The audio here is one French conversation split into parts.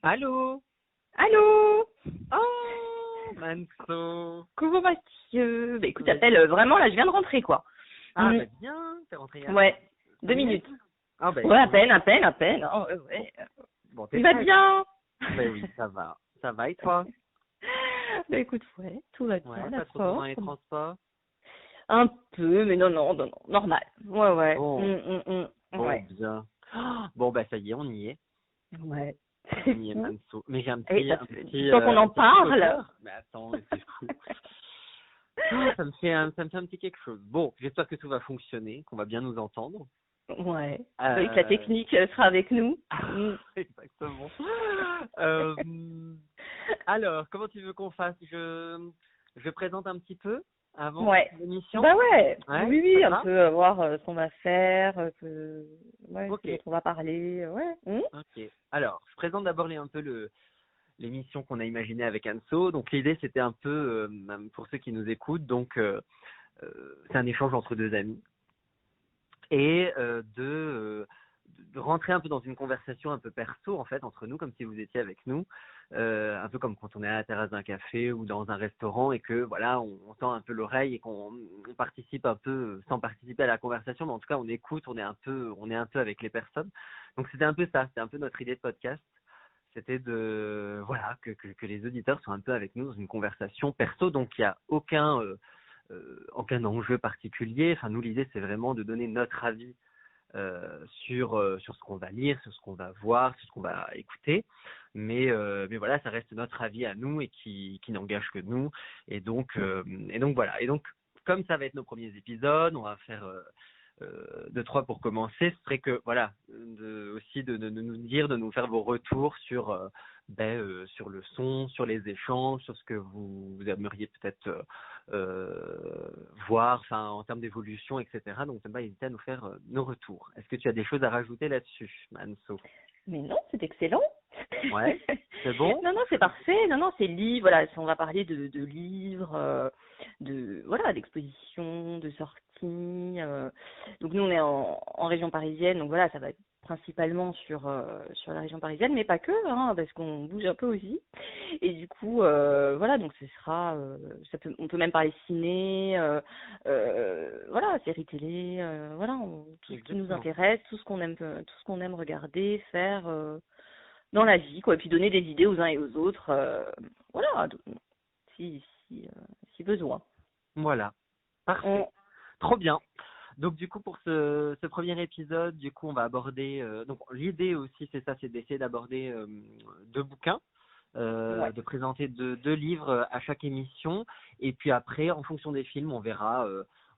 Allô? Allô? Oh, Manso. Coucou Mathieu. Bah écoute, Oui. appelle vraiment, là je viens de rentrer quoi. Ah, Mm. bah bien, t'es rentré il y a Ouais, 2 5 minutes? minutes. Ah, bah Ouais, écoute, à peine. Oh, ouais. bon, t'es Il va prête? bien? Bah oui, ça va. Ça va, et toi? Bah écoute, ouais, tout va bien, Ouais, la pas trop dans forme. les transports? Un peu, mais non, normal. Ouais. Bon, bon, Ouais. bien. Oh, bon, bah ça y est, on y est. Ouais. On C'est y est, fou. Manso. Mais j'ai Et tant qu'on un en petit coup au parle. cœur. Mais attends, mais c'est fou. Ah, ça me fait un petit quelque chose. Bon, j'espère que tout va fonctionner, qu'on va bien nous entendre. Ouais. Oui, que la technique sera avec nous. Mm. Exactement. Euh, alors, comment tu veux qu'on fasse? Je présente un petit peu avant Ouais. l'émission? Bah ouais. Ouais, Oui, ça un va? peu voir ce qu'on va faire, ce Ok, dont on va parler. Ouais. ok. Alors, je présente d'abord un peu l'émission qu'on a imaginée avec Anso. Donc, l'idée, c'était un peu, même pour ceux qui nous écoutent, donc, c'est un échange entre deux amis. Et de rentrer un peu dans une conversation un peu perso en fait entre nous, comme si vous étiez avec nous, un peu comme quand on est à la terrasse d'un café ou dans un restaurant et que voilà on tend un peu l'oreille et qu'on participe un peu sans participer à la conversation, mais en tout cas on écoute, on est un peu avec les personnes. Donc c'était un peu ça, c'était un peu notre idée de podcast. C'était de voilà que les auditeurs soient un peu avec nous dans une conversation perso, donc il n'y a aucun enjeu particulier. Enfin, nous, l'idée, c'est vraiment de donner notre avis sur ce qu'on va lire, sur ce qu'on va voir, sur ce qu'on va écouter. Mais voilà, ça reste notre avis à nous et qui n'engage que nous. Et donc voilà. Et donc, comme ça va être nos premiers épisodes, on va faire deux, trois pour commencer. Ce serait que, voilà, aussi de nous dire, de nous faire vos retours sur le son, sur les échanges, sur ce que vous aimeriez peut-être voir, enfin, en termes d'évolution, etc. Donc, ne pas hésiter à nous faire nos retours. Est-ce que tu as des choses à rajouter là-dessus, Manso? Mais non, c'est excellent. Ouais, c'est bon? Non, c'est parfait. Non, c'est livre. Voilà, si on va parler de livres, d'expositions, de sorties. Donc nous, on est en région parisienne, donc voilà, ça va être principalement sur la région parisienne, mais pas que, hein, parce qu'on bouge un peu aussi. Et du coup, voilà, donc ce sera, on peut même parler ciné, voilà, séries télé, voilà, tout ce qui nous Exactement. intéresse, tout ce qu'on aime regarder, faire dans la vie, quoi, et puis donner des idées aux uns et aux autres, voilà, si besoin. Voilà, On- parfait. Trop bien. Donc du coup pour ce premier épisode, du coup on va aborder donc l'idée aussi c'est ça, c'est d'essayer d'aborder deux bouquins, ouais. de présenter deux livres à chaque émission et puis après en fonction des films on verra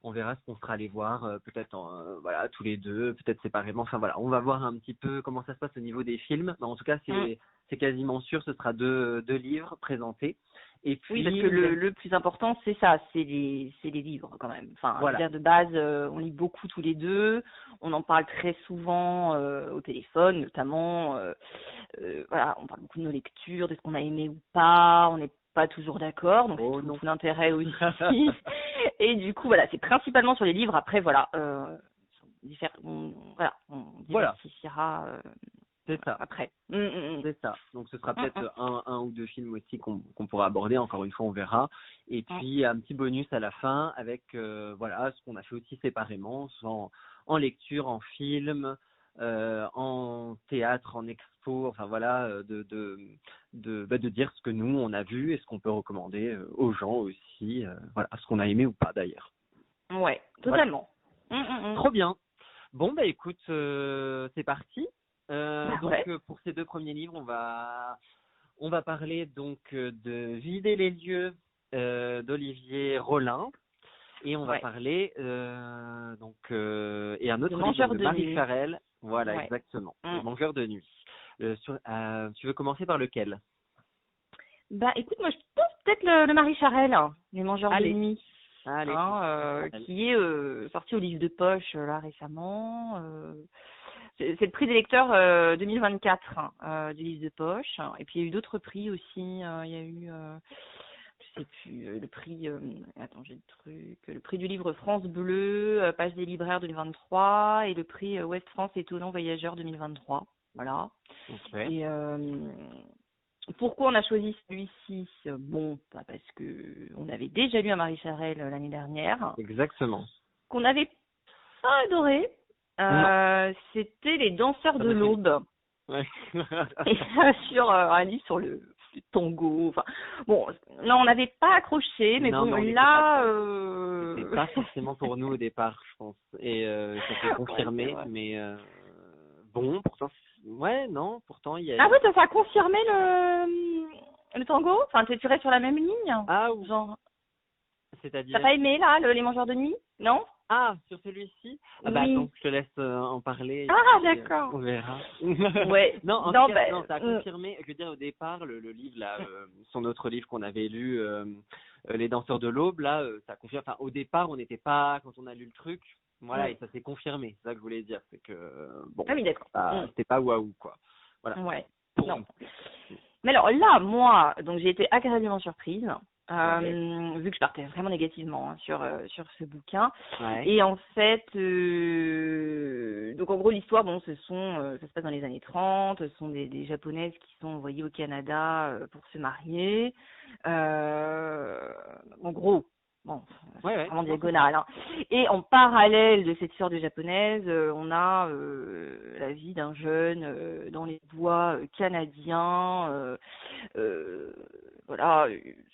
ce qu'on sera allé voir peut-être voilà tous les deux, peut-être séparément. Enfin voilà, on va voir un petit peu comment ça se passe au niveau des films. Mais en tout cas Mm. c'est quasiment sûr, ce sera deux livres présentés. Et Oui, parce puis que le plus important, c'est ça, c'est les livres quand même. Enfin, je veux voilà. dire, de base, on lit beaucoup tous les deux, on en parle très souvent au téléphone, notamment. Voilà, on parle beaucoup de nos lectures, de ce qu'on a aimé ou pas, on n'est pas toujours d'accord, donc Oh c'est non. tout l'intérêt aussi. Et du coup, voilà, c'est principalement sur les livres. Après, voilà, on Voilà, diversifiera c'est ça. après. C'est ça. Donc ce sera Mm, mm, peut-être un ou deux films aussi qu'on pourra aborder. Encore une fois, on verra. Et mm. puis un petit bonus à la fin avec voilà ce qu'on a fait aussi séparément, soit en lecture, en film, en théâtre, en expo. Enfin voilà, de dire ce que nous on a vu et ce qu'on peut recommander aux gens aussi. Voilà, ce qu'on a aimé ou pas d'ailleurs. Ouais, Voilà. totalement. Mm. Trop bien. Bon, bah écoute, c'est parti. Bah Donc, ouais. pour ces deux premiers livres, on va parler donc de Vider les lieux d'Olivier Rollin. Et on va Ouais. parler et un De autre livre donc, mangeurs de de Marie nuit. Farel. Voilà, Ouais. exactement. Mm. Les mangeurs de nuit. Tu veux commencer par lequel? Bah écoute, moi je pense peut-être le Marie Charelle, hein, Les Mangeurs de Allez, Nuit, allez. hein, qui est sorti au livre de poche là récemment. C'est le prix des lecteurs 2024 hein, du livre de poche. Et puis il y a eu d'autres prix aussi. Il y a eu, je sais plus, le prix. Attends, j'ai le truc. Le prix du livre France Bleu, page des libraires 2023, et le prix Ouest France étonnant voyageur 2023. voilà. Ok. Et pourquoi on a choisi celui-ci? Bon, bah, parce que on avait déjà lu un Marie Charelle l'année dernière, Exactement. qu'on n'avait pas adoré. Non, C'était Les Danseurs pas de notre livre. l'Aube. Ouais. Et sur un livre sur le tango. Enfin, bon, non, on n'avait pas accroché, mais Non, bon, mais on n'était là, c'était pas forcément pour nous au départ, je pense. Et ça s'est ouais, c'est confirmé, vrai. mais bon, pourtant, ouais, non, pourtant il y a. Ah oui, ça a confirmé le tango? Enfin, tu restes sur la même ligne? Ah, ou Genre, t'as c'est-à-dire. pas aimé, là, les mangeurs de nuit? Non? Ah, sur celui-ci? Ah bah attends, Oui. je te laisse en parler et Ah, puis d'accord. on verra. Ouais. Non, en tout Non, cas, non, ben, ça a confirmé. Je veux dire, au départ, le livre là, son autre livre qu'on avait lu, Les Danseurs de l'Aube, là, ça confirme. Enfin, au départ, on n'était pas quand on a lu le truc, voilà, et ça s'est confirmé. C'est ça que je voulais dire, c'est que bon, ah oui, d'accord. c'était pas waouh quoi. Voilà. Ouais. Pour Non. nous. Mais alors là, moi, donc j'ai été agréablement surprise, Ouais. vu que je partais vraiment négativement sur ce bouquin. Ouais. Et en fait, donc en gros l'histoire, bon, ça se passe dans les années 30, ce sont des japonaises qui sont envoyées au Canada pour se marier. En gros, bon, Ouais, c'est ouais. vraiment Non, c'est ça. diagonal, hein. Et en parallèle de cette histoire de japonaise, on a la vie d'un jeune dans les bois canadiens, voilà,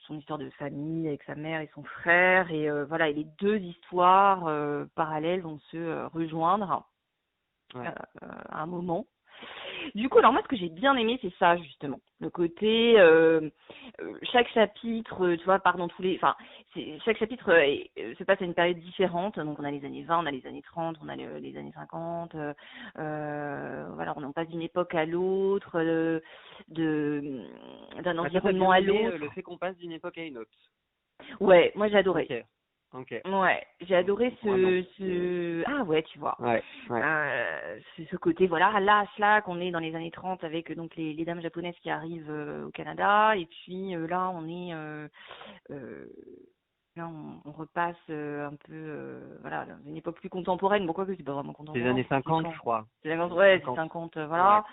son histoire de famille avec sa mère et son frère, et voilà, et les deux histoires parallèles vont se rejoindre Ouais. à un moment. Du coup, alors moi, ce que j'ai bien aimé, c'est ça, justement. Le côté, chaque chapitre, tu vois, part dans tous les... Enfin, chaque chapitre se passe à une période différente. Donc, on a les années 20, on a les années 30, on a les années 50. Voilà, on passe d'une époque à l'autre, d'un Ah, toi, t'as environnement bien à aimé l'autre. le fait qu'on passe d'une époque à une autre. Ouais, moi, j'ai adoré. Ok. Ok. Ouais, j'ai adoré Moi non. Ah ouais, tu vois. Ouais. Ouais. Ce côté, voilà, là, qu'on est dans les années 30 avec donc les dames japonaises qui arrivent au Canada, et puis là, on est, là, on repasse un peu, voilà, dans une époque plus contemporaine. Bon, quoi que c'est pas vraiment C'est les contemporain, années parce que c'est 50, je quand? crois. Ouais, c'est 50. 50, Ouais. voilà,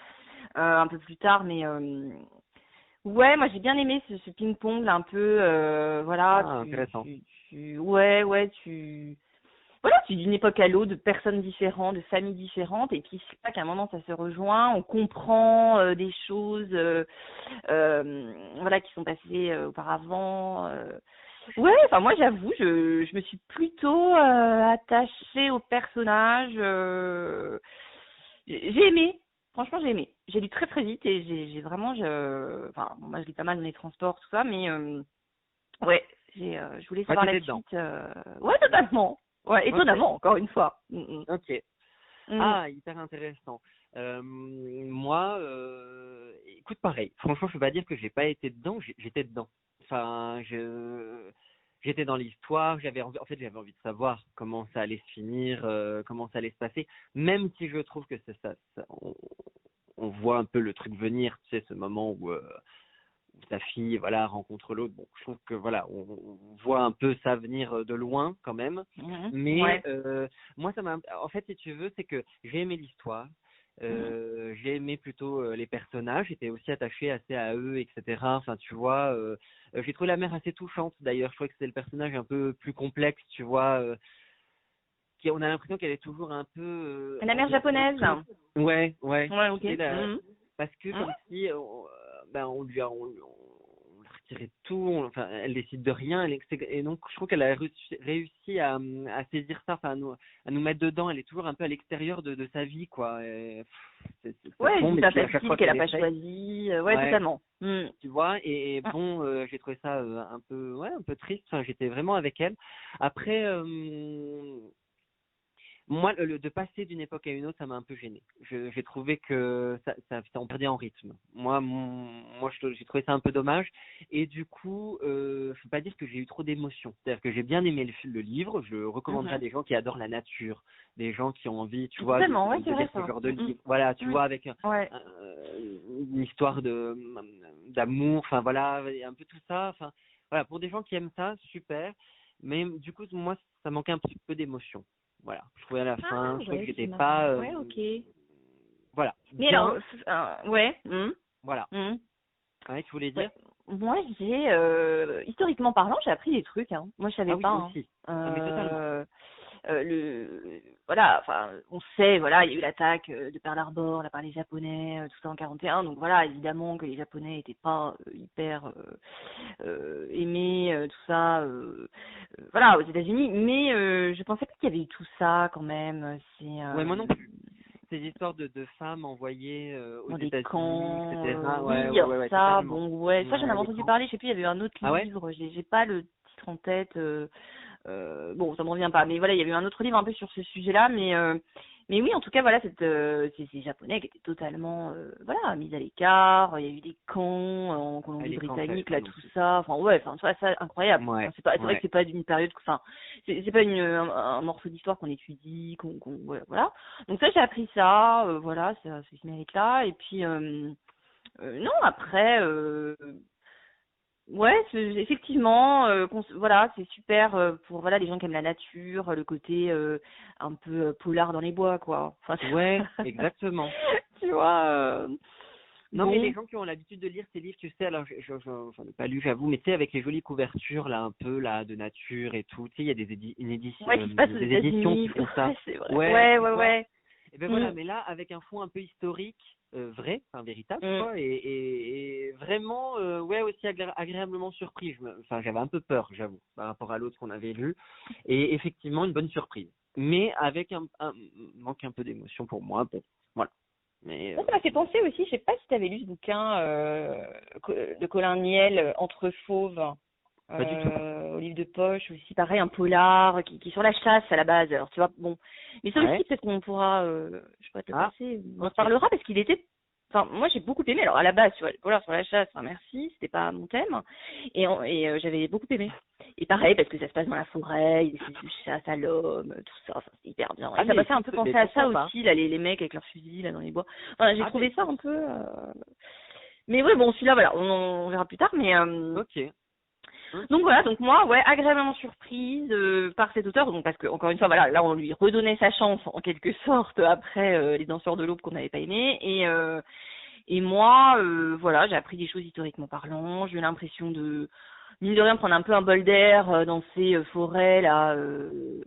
un peu plus tard, mais ouais, moi j'ai bien aimé ce ping-pong là, un peu, voilà, Ah, intéressant. ouais, voilà, c'est d'une époque à l'autre, de personnes différentes, de familles différentes, et puis c'est là qu'à un moment ça se rejoint, on comprend des choses, voilà, qui sont passées auparavant. Ouais, enfin moi j'avoue, je me suis plutôt attachée au personnage. J'ai aimé, franchement j'ai aimé. J'ai lu très très vite et j'ai vraiment, enfin bon, moi je lis pas mal dans les transports tout ça, mais ouais, je voulais Ouais, savoir la t'étais dedans. suite. Ouais, totalement. Ouais, Ok. étonnamment, encore une fois. Ok. Mm. Ah, hyper intéressant. Moi, écoute, pareil. Franchement, je peux pas dire que j'ai pas été dedans. J'étais dedans. Enfin, j'étais dans l'histoire. En fait, j'avais envie de savoir comment ça allait se finir, comment ça allait se passer. Même si je trouve que c'est ça, on voit un peu le truc venir. Tu sais, ce moment où sa fille, voilà, rencontre l'autre. Bon, je trouve que voilà, on voit un peu ça venir de loin quand même. Mhm. Mais Ouais. moi, ça m'a. En fait, si tu veux, c'est que j'ai aimé l'histoire. Mhm. J'ai aimé plutôt les personnages. J'étais aussi attaché assez à eux, etc. Enfin, tu vois, j'ai trouvé la mère assez touchante. D'ailleurs, je trouvais que c'était le personnage un peu plus complexe, tu vois. On a l'impression qu'elle est toujours un peu La en mère dehors de japonaise. tout. Ouais, ouais. Ouais, Tu sais, ok. Mhm. parce que Mhm. comme si ben on lui a on lui retiré tout, enfin elle décide de rien, et donc je trouve qu'elle a réussi à saisir ça, enfin à nous mettre dedans. Elle est toujours un peu à l'extérieur de sa vie, quoi. Et, ça Ouais, une tombe vie et pas puis à chaque facile fois qu'elle a qu'elle pas essaye, choisie. Ouais, ouais, totalement. Mhm. tu vois. Et bon, j'ai trouvé ça un peu, ouais, un peu triste. Enfin, j'étais vraiment avec elle. Après. Moi, de passer d'une époque à une autre, ça m'a un peu gêné. J'ai trouvé que on perdait en rythme. Moi, j'ai trouvé ça un peu dommage. Et du coup, je peux pas dire que j'ai eu trop d'émotions. C'est-à-dire que j'ai bien aimé le livre. Je le recommanderais à Mhm. des gens qui adorent la nature, des gens qui ont envie, tu vois, Totalement, ouais, c'est de vrai lire ce ça. genre de Mhm. livre. Voilà, tu Mhm. vois, avec Ouais. une histoire d'amour. Enfin voilà, et un peu tout ça. Enfin voilà, pour des gens qui aiment ça, super. Mais du coup, moi, ça manquait un petit peu d'émotion. Voilà, je trouvais à la Ah fin, je trouvais que ouais, c'est j'étais marrant. pas, Ouais, ok. Voilà. Mais Bien, alors, ouais. voilà. Ouais, tu voulais dire? Ouais. Moi, historiquement parlant, j'ai appris des trucs. Hein. Moi, je savais Ah oui, pas. Hein. aussi. Ah, mais totalement. Voilà, enfin, on sait, voilà, il y a eu l'attaque de Pearl Harbor là par les Japonais, tout ça en 41. Donc voilà, évidemment que les Japonais n'étaient pas hyper aimés, tout ça, voilà, aux États-Unis. Mais je pensais pas qu'il y avait eu tout ça quand même. Ouais, moi non plus. Ces histoires de femmes envoyées aux Dans des États-Unis, camps, etc. oui, Ouais, alors ouais, ça, totalement. bon, ouais, ça j'en Ouais, avais les entendu camps. parler, je sais plus, il y avait un autre Ah ouais? livre, j'ai pas le titre en tête, bon, ça me revient pas, mais voilà, il y avait eu un autre livre un peu sur ce sujet-là, mais oui, en tout cas, voilà, ces Japonais qui étaient totalement, voilà, mis à l'écart, il y a eu des camps en Ah, les camps, je savais Colombie-Britannique, pas là, non tout plus. ça, enfin, ouais, enfin, ça, incroyable. Ouais, Enfin, c'est vrai que ouais. c'est pas d'une période, enfin, c'est pas un morceau d'histoire qu'on étudie, ouais, voilà. Donc ça, j'ai appris ça, voilà, ça se mérite là, et puis, non, après, ouais, effectivement, voilà, c'est super pour voilà les gens qui aiment la nature, le côté un peu polar dans les bois, quoi. Enfin, Ouais, exactement. tu vois, Non, mais les bon, gens qui ont l'habitude de lire ces livres, tu sais, alors j'en ai pas lu, j'avoue, mais tu sais, avec les jolies couvertures, là, un peu, là, de nature et tout, tu sais, il y a ouais, qui se passe aux des éditions qui États-Unis, font ça. ouais, c'est vrai, Ouais, ouais, tu ouais, vois. ouais. Et ben Mm, voilà, mais là, avec un fond un peu historique, vrai, enfin véritable, mm. quoi, et vraiment, ouais, aussi agréablement surpris. Enfin, j'avais un peu peur, j'avoue, par rapport à l'autre qu'on avait lu, et effectivement, une bonne surprise. Mais avec un manque un peu d'émotion pour moi, bon, voilà. Mais Ça m'a fait penser aussi, je sais pas si tu avais lu ce bouquin de Colin Niel, Entre fauves, pas du tout. au livre de poche, aussi pareil, un polar qui est sur la chasse à la base. Alors tu vois, bon, mais ça Ouais. aussi peut-être qu'on pourra, je pourrais te le Ah, passer, on en ok. reparlera parce qu'il était, enfin moi j'ai beaucoup aimé. Alors à la base, tu vois, le polar sur la chasse, enfin, merci, c'était pas mon thème, j'avais beaucoup aimé. Et pareil parce que ça se passe dans la forêt, il y a des chasse à l'homme, tout ça, enfin, c'est hyper bien. Ah, Et ça mais m'a fait un écoute, peu mais penser à ça pourquoi pas? aussi, là, les mecs avec leurs fusils là dans les bois. Enfin, j'ai Ah, mais trouvé ça écoute, un peu. Mais ouais, bon, celui-là, voilà, on verra plus tard. Mais ok, ok. donc voilà, donc moi, ouais, agréablement surprise par cet auteur, donc parce que encore une fois, voilà, là on lui redonnait sa chance en quelque sorte après les Danseurs de l'Aube qu'on n'avait pas aimé, et moi, voilà, j'ai appris des choses historiquement parlant. J'ai eu l'impression de mine de rien prendre un peu un bol d'air dans ces forêts là, de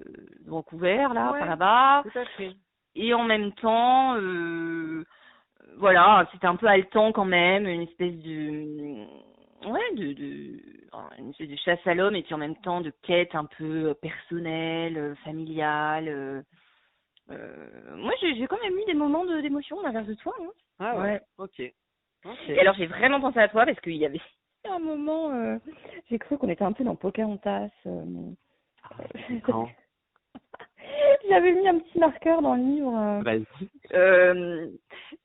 Vancouver là, par Ouais, là-bas, tout à fait. et en même temps. Voilà, c'était un peu haletant quand même, une espèce de, ouais, une espèce de chasse à l'homme et puis en même temps de quête un peu personnelle, familiale. Moi, j'ai quand même eu des moments d'émotion à l'inverse de toi. Hein. Ah ouais, Ouais. ok, ok. Et alors, j'ai vraiment pensé à toi parce qu'il y avait un moment, j'ai cru qu'on était un peu dans Pocahontas. Ah, c'était quand? J'avais mis un petit marqueur dans le livre. Vas-y.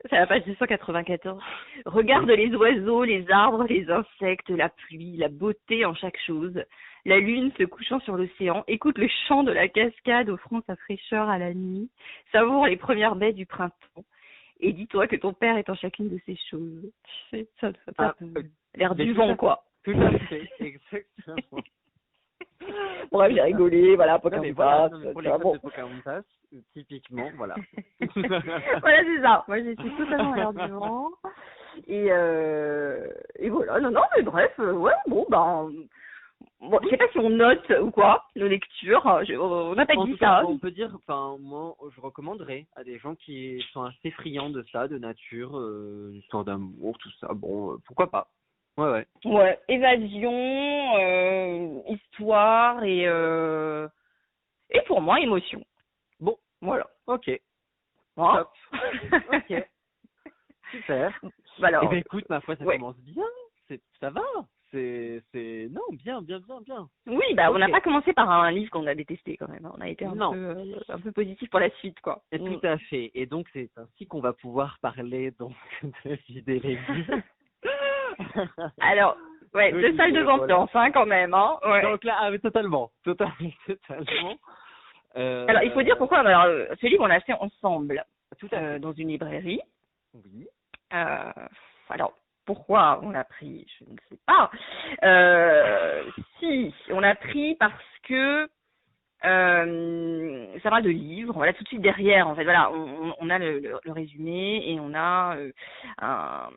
C'est à la page 294. Regarde Oui. les oiseaux, les arbres, les insectes, la pluie, la beauté en chaque chose. La lune se couchant sur l'océan. Écoute le chant de la cascade offrant sa fraîcheur à la nuit. Savoure les premières baies du printemps. Et dis-toi que ton père est en chacune de ces choses. Tu sais, ça Ah, tape l'air mais du vent, quoi. tout à fait, exactement. Bref, j'ai rigolé, voilà, Non, mais voilà, Pocahontas, non, mais pour tu les vois, fans de bon. Pocahontas, typiquement, voilà. Voilà, c'est ça. Moi, je suis totalement à l'air du vent. Et voilà, non, non, mais bref, ouais, bon, ben, bon, je sais pas si on note ou quoi, nos lectures. On n'a pas En dit tout cas, ça. on peut dire, enfin, moi, je recommanderais à des gens qui sont assez friands de ça, de nature, histoire d'amour, tout ça. Bon, pourquoi pas. Ouais, ouais. Ouais, évasion, histoire et pour moi, émotion. Bon, Voilà. ok, Hein. top. Ok, super. Bah Eh alors, ben écoute, ma foi, ça ouais. commence bien. Ça va. Non, bien, bien, bien, bien. Oui, bah on n'a Ok. pas commencé par un livre qu'on a détesté quand même. On a été Non, un peu positif pour la suite, quoi. et tout à fait. Et donc, c'est ainsi qu'on va pouvoir parler donc de l'idée légumes. Alors, ouais, Donc, deux salles de voilà. ambiance, hein, quand même, hein. Ouais. Donc là, ah, mais totalement, totalement, totalement. Alors, il faut dire pourquoi. Alors, ce livre, on l'a acheté ensemble Tout à fait. dans une librairie. Oui. Euh, alors, pourquoi on l'a pris, je ne sais pas. Si, on l'a pris parce que Ça parle de livres. Voilà, tout de suite derrière, en fait, voilà, on a le résumé et on a un,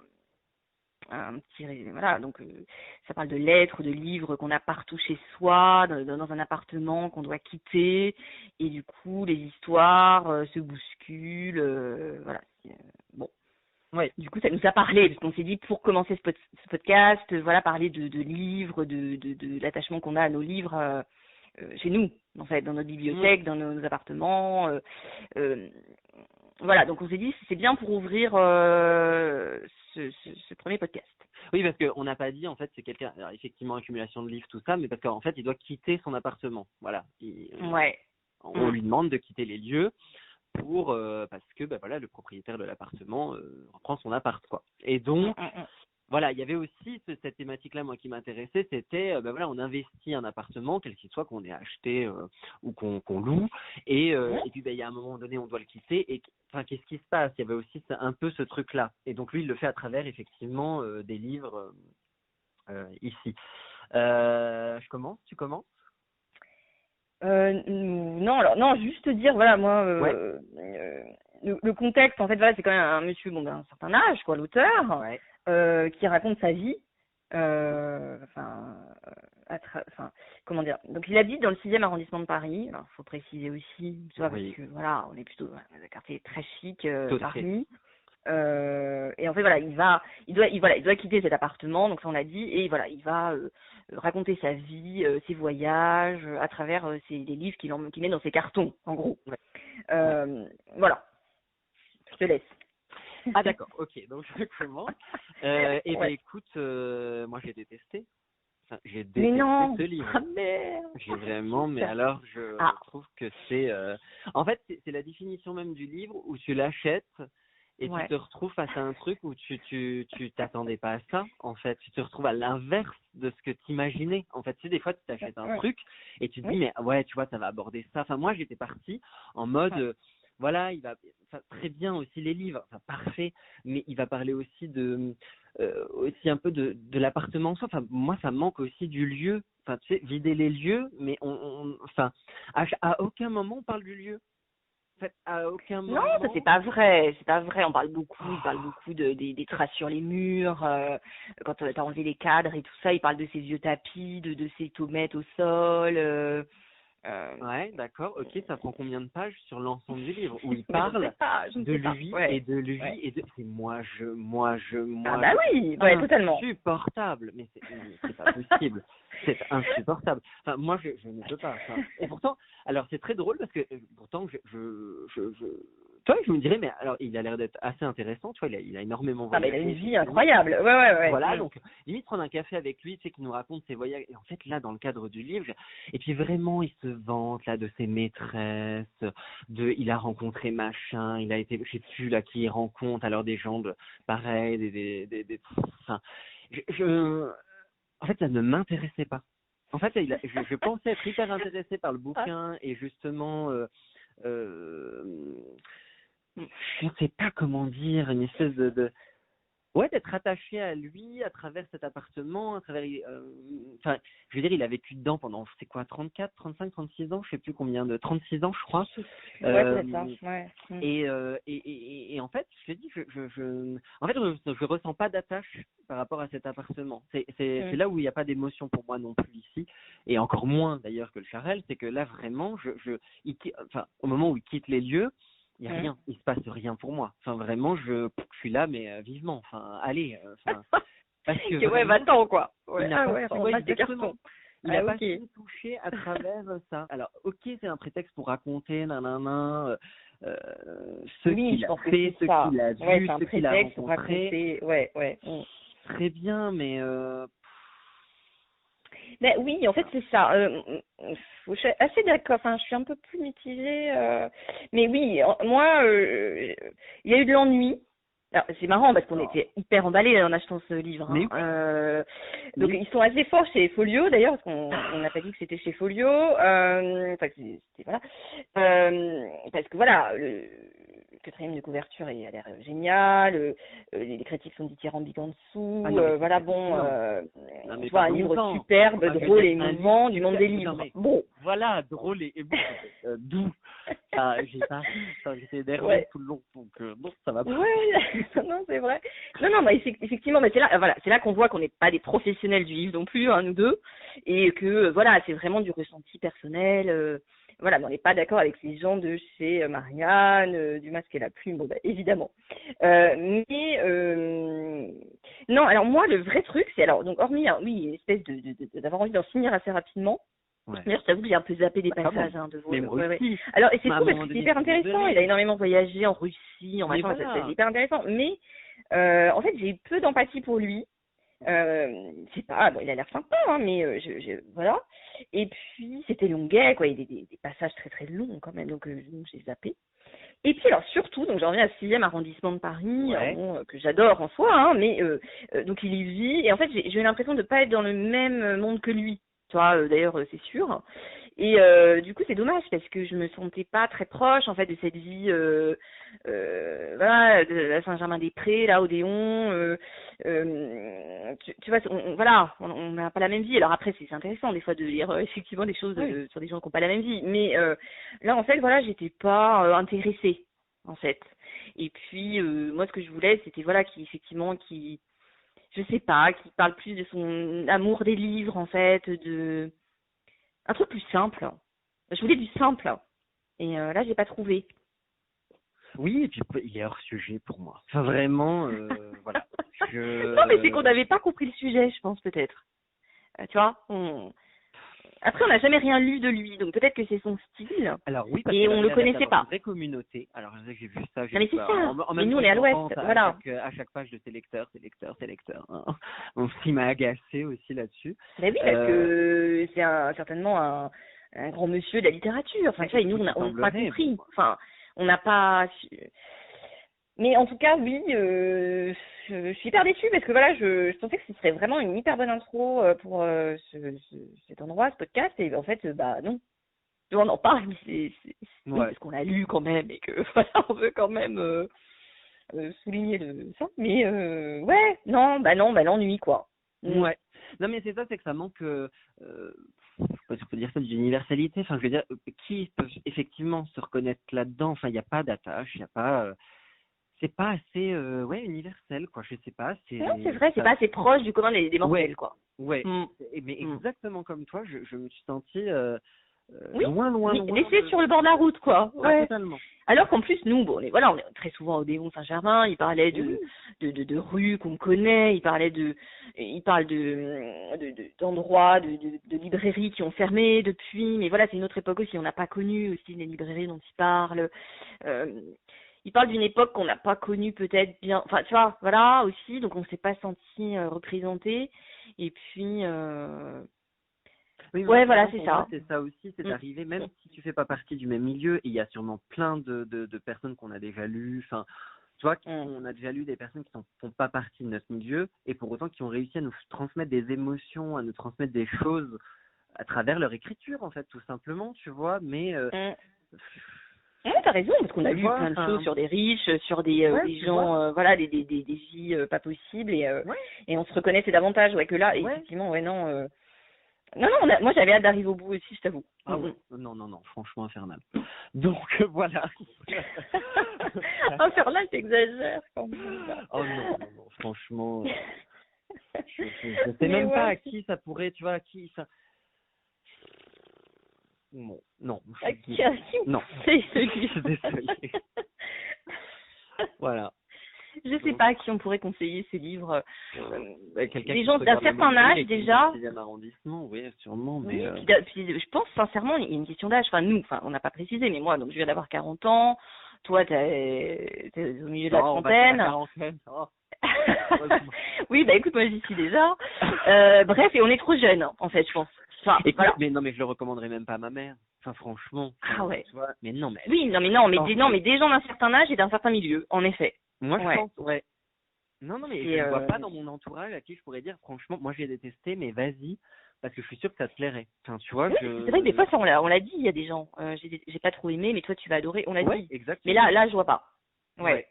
un petit résumé. Voilà, donc ça parle de lettres, de livres qu'on a partout chez soi, dans un appartement qu'on doit quitter, et du coup, les histoires se bousculent. Voilà. Bon. Oui. Du coup, ça nous a parlé, parce qu'on s'est dit, pour commencer ce podcast, voilà, parler de livres, de l'attachement qu'on a à nos livres chez nous, en fait, dans notre bibliothèque, dans nos appartements. Voilà, donc on s'est dit, c'est bien pour ouvrir ce premier podcast. Oui, parce qu'on n'a pas dit, en fait, c'est quelqu'un, alors, effectivement, accumulation de livres, tout ça, mais parce qu'en fait, il doit quitter son appartement. Voilà. Ouais. On lui demande de quitter les lieux pour parce que voilà, le propriétaire de l'appartement reprend son appart, quoi. Et donc voilà, il y avait aussi cette thématique-là, moi, qui m'intéressait, c'était, voilà, on investit un appartement, quel qu'il soit, qu'on ait acheté ou qu'on loue, et puis, il y a un moment donné, on doit le quitter, et enfin, qu'est-ce qui se passe? Il y avait aussi un peu ce truc-là. Et donc, lui, il le fait à travers, effectivement, des livres ici. Je commence? Tu commences? Non, alors, non, juste dire, voilà, moi, le contexte, en fait, voilà, c'est quand même un monsieur, bon, d'un certain âge, quoi, l'auteur, qui raconte sa vie, comment dire, donc il habite dans le 6e arrondissement de Paris, alors faut préciser aussi, tu vois, parce que, voilà, on est plutôt dans un quartier très chic, Paris, et en fait, voilà, il doit quitter cet appartement, donc ça on l'a dit, et voilà, il va raconter sa vie, ses voyages, à travers les livres qu'il met dans ses cartons, en gros. Voilà, je te laisse. Ah d'accord, ok, donc je commence. Et ben écoute, moi j'ai détesté. Enfin, j'ai détesté ce livre. Ah merde. J'ai vraiment, mais alors je trouve que c'est... En fait, c'est la définition même du livre où tu l'achètes et tu te retrouves face à un truc où tu t'attendais pas à ça, en fait. Tu te retrouves à l'inverse de ce que tu imaginais. En fait, tu sais, des fois, tu t'achètes un truc et tu te dis, mais ouais, tu vois, ça va aborder ça. Enfin, moi, j'étais partie en mode... voilà, il va très bien aussi les livres, enfin parfait, mais il va parler aussi aussi un peu de l'appartement en soi. Enfin, moi, ça me manque aussi du lieu. Enfin, tu sais, vider les lieux, mais enfin, à aucun moment on parle du lieu. En fait, à aucun moment. Non, ça c'est pas vrai, c'est pas vrai. Il parle beaucoup des traces sur les murs, quand t'as enlevé les cadres et tout ça. Il parle de ses vieux tapis, de ses tomates au sol. Ouais, d'accord, ok, ça prend combien de pages sur l'ensemble du livre où il parle de lui et de lui et de... C'est moi. Ah bah oui, totalement. Insupportable, mais c'est pas possible. C'est insupportable. Enfin, moi, je ne peux pas. Enfin, et pourtant, alors c'est très drôle parce que pourtant, toi, je me dirais, mais alors, il a l'air d'être assez intéressant, tu vois, il a énormément voyagé. Ah, mais il a une vie incroyable, ouais. Voilà, donc, limite, prendre un café avec lui, tu sais, qui nous raconte ses voyages. Et en fait, là, dans le cadre du livre, et puis vraiment, il se vante, là, de ses maîtresses, il a rencontré machin, il a été, je sais plus, là, qui il rencontre, alors des gens pareil, enfin, en fait, ça ne m'intéressait pas. En fait, je pensais être hyper intéressée par le bouquin et justement, je ne sais pas comment dire, une espèce d'être attaché à lui à travers cet appartement, à travers, enfin, je veux dire, il a vécu dedans pendant, c'est quoi, 34, 35, 36 ans, je sais plus combien 36 ans, je crois. Ouais, c'est ça, ouais. Et en fait, je te dis, en fait, je ressens pas d'attache par rapport à cet appartement. C'est là où il n'y a pas d'émotion pour moi non plus ici, et encore moins d'ailleurs que le Charel, c'est que là vraiment, au moment où il quitte les lieux, il n'y a rien, il se passe rien pour moi. Enfin, vraiment, je suis là, mais vivement. Enfin, allez. Parce que ouais, va-t'en, quoi. Il n'a pas pu me toucher à travers ça. Alors, ok, c'est un prétexte pour raconter, ce qu'il a fait, ce qu'il a vu, ce qu'il a rencontré. Très bien, mais... Ben oui, en fait, c'est ça. Je suis assez d'accord. Enfin, je suis un peu plus mitigée. Mais oui, moi, il y a eu de l'ennui. Alors, c'est marrant parce qu'on était hyper emballés en achetant ce livre. Donc, ils sont assez forts chez Folio, d'ailleurs, parce qu'on n'a pas dit que c'était chez Folio. Enfin, c'était voilà. Parce que voilà, quatrième de couverture a l'air génial. Les critiques sont dithyrambiques en dessous. Ah non, mais Voilà, c'est bon, non, mais tu vois, pas un livre longtemps. superbe, Enfin, je veux drôle dire, et un émouvant livre du monde des super. Non, livres. mais Bon, voilà, drôle et émouvant. D'où j'ai pas ri. Enfin, j'étais énervé ouais. tout le long, donc non, ça va pas. Ouais, non, c'est vrai. Non, mais effectivement, mais c'est là, voilà, c'est là qu'on voit qu'on n'est pas des professionnels du livre non plus, hein, nous deux, et que voilà, c'est vraiment du ressenti personnel. Voilà, mais on n'est pas d'accord avec les gens de chez Marianne, du Masque et la Plume, bon, bah, évidemment. Non, alors moi, le vrai truc, c'est alors, donc hormis, hein, oui, une espèce d'avoir envie d'en finir assez rapidement. Ouais. D'ailleurs, je t'avoue que j'ai un peu zappé des Bah, quand passages même. hein, de vos. Mais moi Ouais. aussi. Alors, et c'est Mais à fou un parce moment que c'est donné, hyper tu intéressant. verrais. Il a énormément voyagé en Russie, en Mais machin. voilà. C'est hyper intéressant. Mais en fait, j'ai peu d'empathie pour lui. C'est pas, bon, il a l'air sympa, hein, mais voilà. Et puis, c'était longuet, quoi. Il y a des passages très très longs quand même, donc j'ai zappé. Et puis alors surtout, donc j'en reviens à 6e arrondissement de Paris, Ouais. bon, que j'adore en soi, hein, mais donc il y vit, et en fait j'ai eu l'impression de pas être dans le même monde que lui, tu vois, d'ailleurs c'est sûr. Et du coup c'est dommage parce que je me sentais pas très proche en fait de cette vie, voilà, de la Saint-Germain-des-Prés, là, Odéon. Tu vois, voilà, on n'a pas la même vie. Alors après c'est intéressant des fois de lire effectivement des choses Oui. sur des gens qui n'ont pas la même vie, mais là en fait voilà j'étais pas intéressée en fait. Et puis moi ce que je voulais c'était voilà effectivement qui je sais pas, qui parle plus de son amour des livres en fait, de un truc plus simple. Je voulais du simple et là j'ai pas trouvé. Oui, et puis il est hors sujet pour moi. Enfin, vraiment, voilà. Non mais c'est qu'on n'avait pas compris le sujet, je pense peut-être. Tu vois, après on n'a jamais rien lu de lui, donc peut-être que c'est son style. Alors oui, parce et qu'il on avait le l'air connaissait d'avoir pas. une vraie communauté. Alors je sais que j'ai vu ça. Non mais c'est ça. En Mais même nous temps, on est à je l'ouest, pense voilà. à chaque page de tes lecteurs, tes lecteurs. Hein. Donc, ce qui m'a agacé aussi là-dessus. Mais oui, parce que c'est certainement un grand monsieur de la littérature. Enfin, tu vois, et nous, on n'a pas compris. Enfin, on n'a pas... Mais en tout cas, oui, je suis hyper déçue parce que voilà, je pensais que ce serait vraiment une hyper bonne intro pour cet endroit, ce podcast. Et en fait, bah non. On en parle, mais oui, parce qu'on l'a lu quand même et que voilà, on veut quand même souligner ça. Mais ouais, non, l'ennui, quoi. Ouais. Non, mais c'est ça, c'est que ça manque, je sais pas si on peut dire ça, d'universalité. Enfin, je veux dire, qui peut effectivement se reconnaître là-dedans? Enfin, il n'y a pas d'attache, il n'y a pas, c'est pas assez, ouais, universel, quoi. Je sais pas, Non, c'est vrai, c'est pas assez proche du commun des mortels, quoi. Ouais. Mais exactement comme toi, je me suis senti, oui, loin. Laissé sur le bord de la route, quoi. Ouais. Ah, totalement. Alors qu'en plus, nous, bon, on est très souvent au Odéon Saint-Germain, il parlait de rues qu'on connaît, il parle d'endroits, de librairies qui ont fermé depuis, mais voilà, c'est une autre époque aussi, on n'a pas connu aussi les librairies dont il parle. Il parle d'une époque qu'on n'a pas connue peut-être bien, enfin, tu vois, voilà, aussi, donc on s'est pas senti représenté, et puis... Oui, ouais, voilà, c'est ça. Moi, c'est ça aussi, c'est d'arriver, même si tu fais pas partie du même milieu, et il y a sûrement plein de personnes qu'on a déjà lues, enfin, tu vois, on a déjà lu des personnes qui ne font pas partie de notre milieu, et pour autant qui ont réussi à nous transmettre des émotions, à nous transmettre des choses à travers leur écriture, en fait, tout simplement, tu vois, mais... Ouais, t'as raison, parce qu'on a lu plein de choses sur des riches, sur des gens, voilà, des vies pas possibles, et on se reconnaissait davantage, ouais, que là, et effectivement, ouais, non... Non, moi j'avais hâte d'arriver au bout aussi, je t'avoue. Ah ouais. Non, franchement infernal. Donc voilà. Infernal, t'exagères quand même. Oh non, franchement. Je sais même pas à qui ça pourrait, tu vois, à qui ça. Bon, non. À qui non. C'est celui. Je suis désolé. Voilà. Je sais pas à qui on pourrait conseiller ces livres. Des gens d'un certain âge déjà. 6e arrondissement, oui, sûrement. Mais puis je pense sincèrement, il y a une question d'âge. Enfin, nous, on n'a pas précisé, mais moi, donc je viens d'avoir 40 ans. Toi, t'es au milieu de la trentaine. Oui, bah écoute, moi j'y suis déjà. Bref, et on est trop jeunes, en fait, je pense. Enfin, voilà. Mais non, mais je le recommanderais même pas à ma mère. Enfin, franchement. Ah ouais. Tu vois, mais non, mais. Oui, mais des gens d'un certain âge et d'un certain milieu, en effet. Moi, je pense, ouais. Non, mais je ne vois pas dans mon entourage à qui je pourrais dire, franchement, moi j'ai détesté, mais vas-y, parce que je suis sûre que ça te plairait. Enfin, tu vois, c'est vrai que des fois, ça, on l'a dit, il y a des gens, j'ai pas trop aimé, mais toi tu vas adorer, on l'a dit. Exactement. Mais là, je vois pas. Ouais.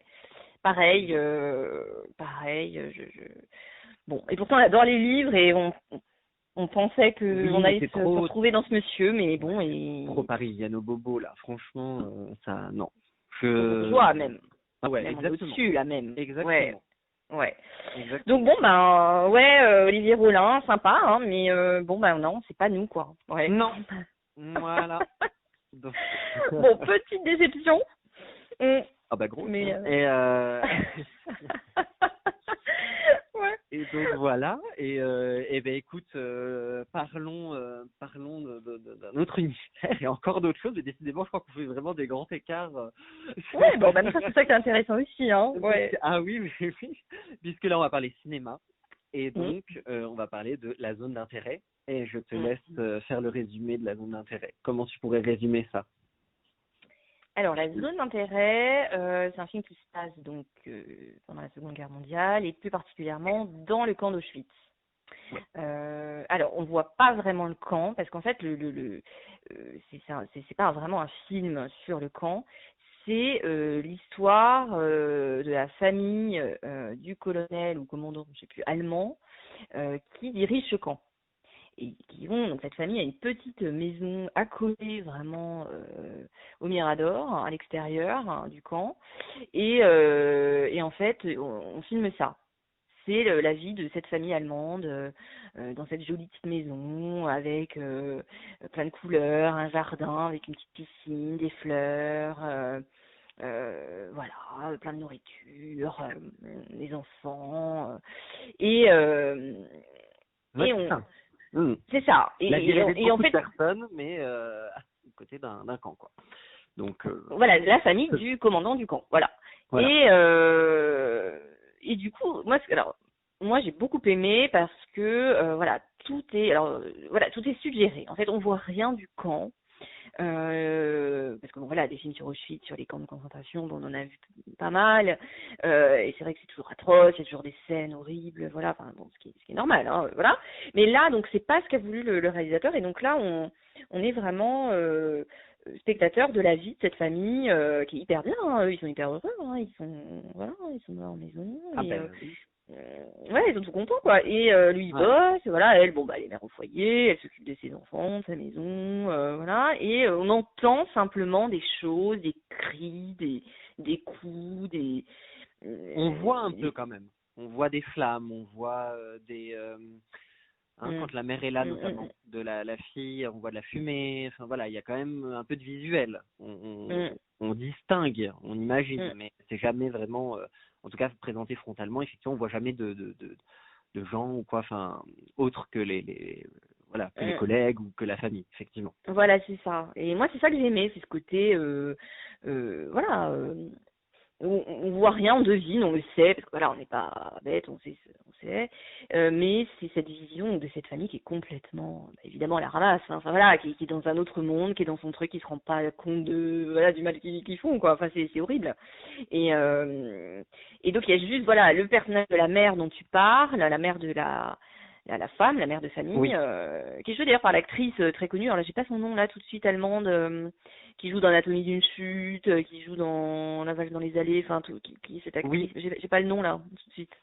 Pareil, bon, et pourtant on adore les livres et on pensait que Oui, on mais allait c'est se trop retrouver dans ce monsieur, mais bon, trop parisiano bobo là. Franchement, ça non. trop bourgeois même, Ah ouais, même on est exactement. au-dessus là même. Ouais, Exactement. ouais. Exactement. Donc bon ben ouais, Olivier Rollin, sympa, hein, mais bon ben non, c'est pas nous quoi. Ouais. Non. Voilà. Donc... Bon, petite déception. Ah bah gros. Mais ouais. Et donc voilà. Et ben écoute, parlons d'un autre univers et encore d'autres choses. Et décidément, je crois qu'on fait vraiment des grands écarts. Ouais, bon, même ça, c'est ça qui est intéressant aussi, hein. Ouais. Ah oui, mais oui. Puisque là, on va parler cinéma. Et donc, on va parler de la zone d'intérêt. Et je te laisse faire le résumé de la zone d'intérêt. Comment tu pourrais résumer ça? Alors, la zone d'intérêt, c'est un film qui se passe donc pendant la Seconde Guerre mondiale et plus particulièrement dans le camp d'Auschwitz. Alors, on voit pas vraiment le camp parce qu'en fait, c'est pas vraiment un film sur le camp. C'est l'histoire de la famille du colonel ou commandant, je sais plus, allemand, qui dirige ce camp. Et qui vont, donc cette famille a une petite maison accolée vraiment au Mirador, à l'extérieur du camp. Et en fait, on filme ça. C'est la vie de cette famille allemande dans cette jolie petite maison avec plein de couleurs, un jardin avec une petite piscine, des fleurs, voilà, plein de nourriture, les enfants. Et on... C'est ça. La vie rêvée de beaucoup en fait, de personnes, mais à côté d'un camp, quoi. Donc voilà, la famille du commandant du camp. Voilà. Et du coup, moi j'ai beaucoup aimé parce que voilà, tout est suggéré. En fait, on voit rien du camp. Parce que bon voilà, des films sur Auschwitz, sur les camps de concentration, bon, on en a vu pas mal, et c'est vrai que c'est toujours atroce, il y a toujours des scènes horribles, voilà, enfin bon, ce qui est normal, hein, voilà. Mais là, donc c'est pas ce qu'a voulu le réalisateur, et donc là on est vraiment spectateur de la vie de cette famille qui est hyper bien, hein, eux, ils sont hyper heureux, hein, ils sont dans leur maison, oui. ouais, ils sont tout contents, quoi. Et lui, il bosse, voilà, elle, bon, bah, elle est mère au foyer, elle s'occupe de ses enfants, de sa maison, voilà. Et on entend simplement des choses, des cris, des coups, on voit un peu quand même. On voit des flammes, on voit quand la mère est là, notamment, de la fille, on voit de la fumée, enfin voilà, il y a quand même un peu de visuel. On distingue, on imagine, mais c'est jamais vraiment, en tout cas présenté frontalement, effectivement, on voit jamais de gens ou quoi, enfin, autres que les collègues ou que la famille, effectivement. Voilà, c'est ça. Et moi, c'est ça que j'aimais, c'est ce côté, voilà, on voit rien, on devine, on le sait, parce que voilà, on n'est pas bête, on sait, mais c'est cette vision de cette famille qui est complètement, évidemment, à la ramasse, hein, enfin voilà, qui est dans un autre monde, qui est dans son truc, qui se rend pas compte du mal qu'ils font, quoi, enfin c'est horrible. Et donc il y a juste, voilà, le personnage de la mère dont tu parles, la mère de la femme, la mère de famille, qui est jouée d'ailleurs par l'actrice très connue, alors là j'ai pas son nom là tout de suite, allemande, qui joue dans Anatomie d'une chute, qui joue dans La vache dans les allées, enfin qui est cette actrice, j'ai pas le nom là tout de suite.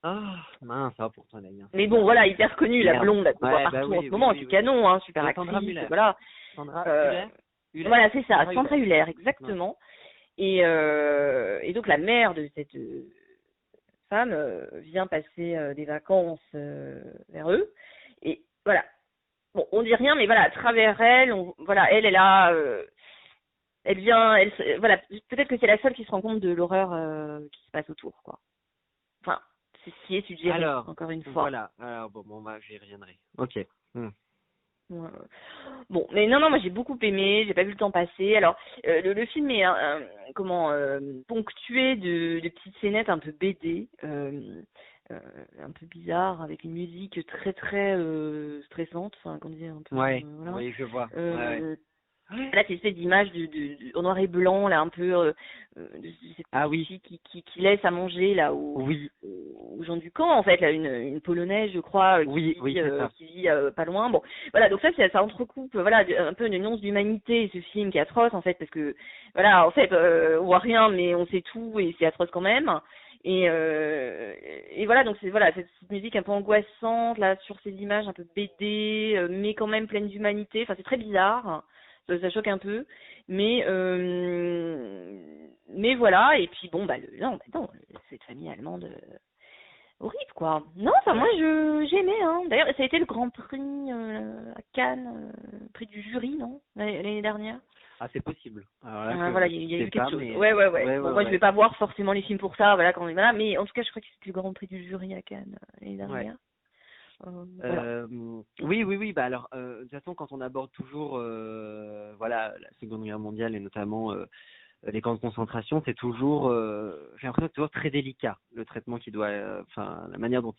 Ah mince, ça pourtant elle a bien. Mais bon voilà, hyper connue, la blonde, là, qu'on voit partout en ce moment, c'est canon, hein, super actrice, voilà. Sandra Hüller. Voilà, c'est ça, Sandra Hüller, exactement. Et donc la mère de cette femme vient passer des vacances vers eux, et voilà. Bon, on dit rien, mais voilà, à travers elle, voilà, elle a, elle vient, voilà, peut-être que c'est la seule qui se rend compte de l'horreur qui se passe autour, quoi. Enfin, c'est ce qui est suggéré, encore une fois. Voilà, alors bon, j'y reviendrai. Ok. Bon, mais non, moi j'ai beaucoup aimé, j'ai pas vu le temps passer. Alors, le film est ponctué de petites scénettes un peu BD, un peu bizarre, avec une musique très très stressante, enfin comment dire, un peu. Ouais, voilà. oui, je vois. Ouais. Là, c'est une espèce d'image en noir et blanc, là, un peu, de cette Ah petite oui, fille qui laisse à manger, là, oui, aux gens du camp, en fait, là, une Polonaise, je crois, oui, oui, c'est ça. qui vit pas loin. Bon, voilà, donc ça entrecoupe, voilà, un peu une nuance d'humanité, ce film qui est atroce, en fait, parce que, voilà, en fait, on voit rien, mais on sait tout, et c'est atroce quand même. Et voilà, donc c'est voilà cette musique un peu angoissante là sur ces images un peu BD, mais quand même pleine d'humanité. Enfin, c'est très bizarre, ça choque un peu, mais voilà. Et puis bon, bah non, cette famille allemande horrible quoi. Non, enfin moi Ouais. j'aimais hein. D'ailleurs, ça a été le Grand Prix à Cannes, prix du jury, non, l'année dernière. Ah, c'est possible. Alors là, je Voilà, je il y a sais eu quelque pas, chose. mais Ouais. ouais, Bon, ouais, moi, je vais ouais. pas voir forcément les films pour ça, voilà, quand voilà, mais en tout cas, je crois que c'était le Grand Prix du jury à Cannes l'année Ouais. dernière. Voilà. Oui, oui, oui. Bah alors, de toute façon, quand on aborde toujours, voilà, la Seconde Guerre mondiale et notamment les camps de concentration, c'est toujours, j'ai l'impression que c'est toujours très délicat le traitement qui doit, enfin, la manière dont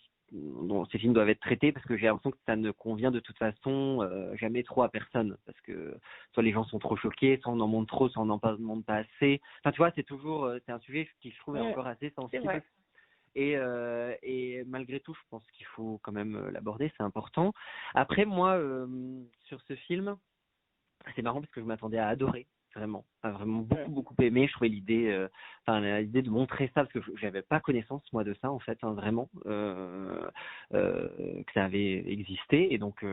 ces films doivent être traités, parce que j'ai l'impression que ça ne convient de toute façon jamais trop à personne, parce que soit les gens sont trop choqués, soit on en montre trop, soit on en montre pas assez. Enfin, tu vois, c'est toujours, c'est un sujet qui je trouve est Mm, encore assez c'est sensible. vrai. Et malgré tout, je pense qu'il faut quand même l'aborder, c'est important. Après, moi, sur ce film, c'est marrant parce que je m'attendais à adorer, vraiment. Enfin, vraiment Mm. beaucoup, beaucoup aimé. Je trouvais l'idée, l'idée de montrer ça, parce que j'avais pas connaissance, moi, de ça, en fait, hein, vraiment, que ça avait existé. Et donc,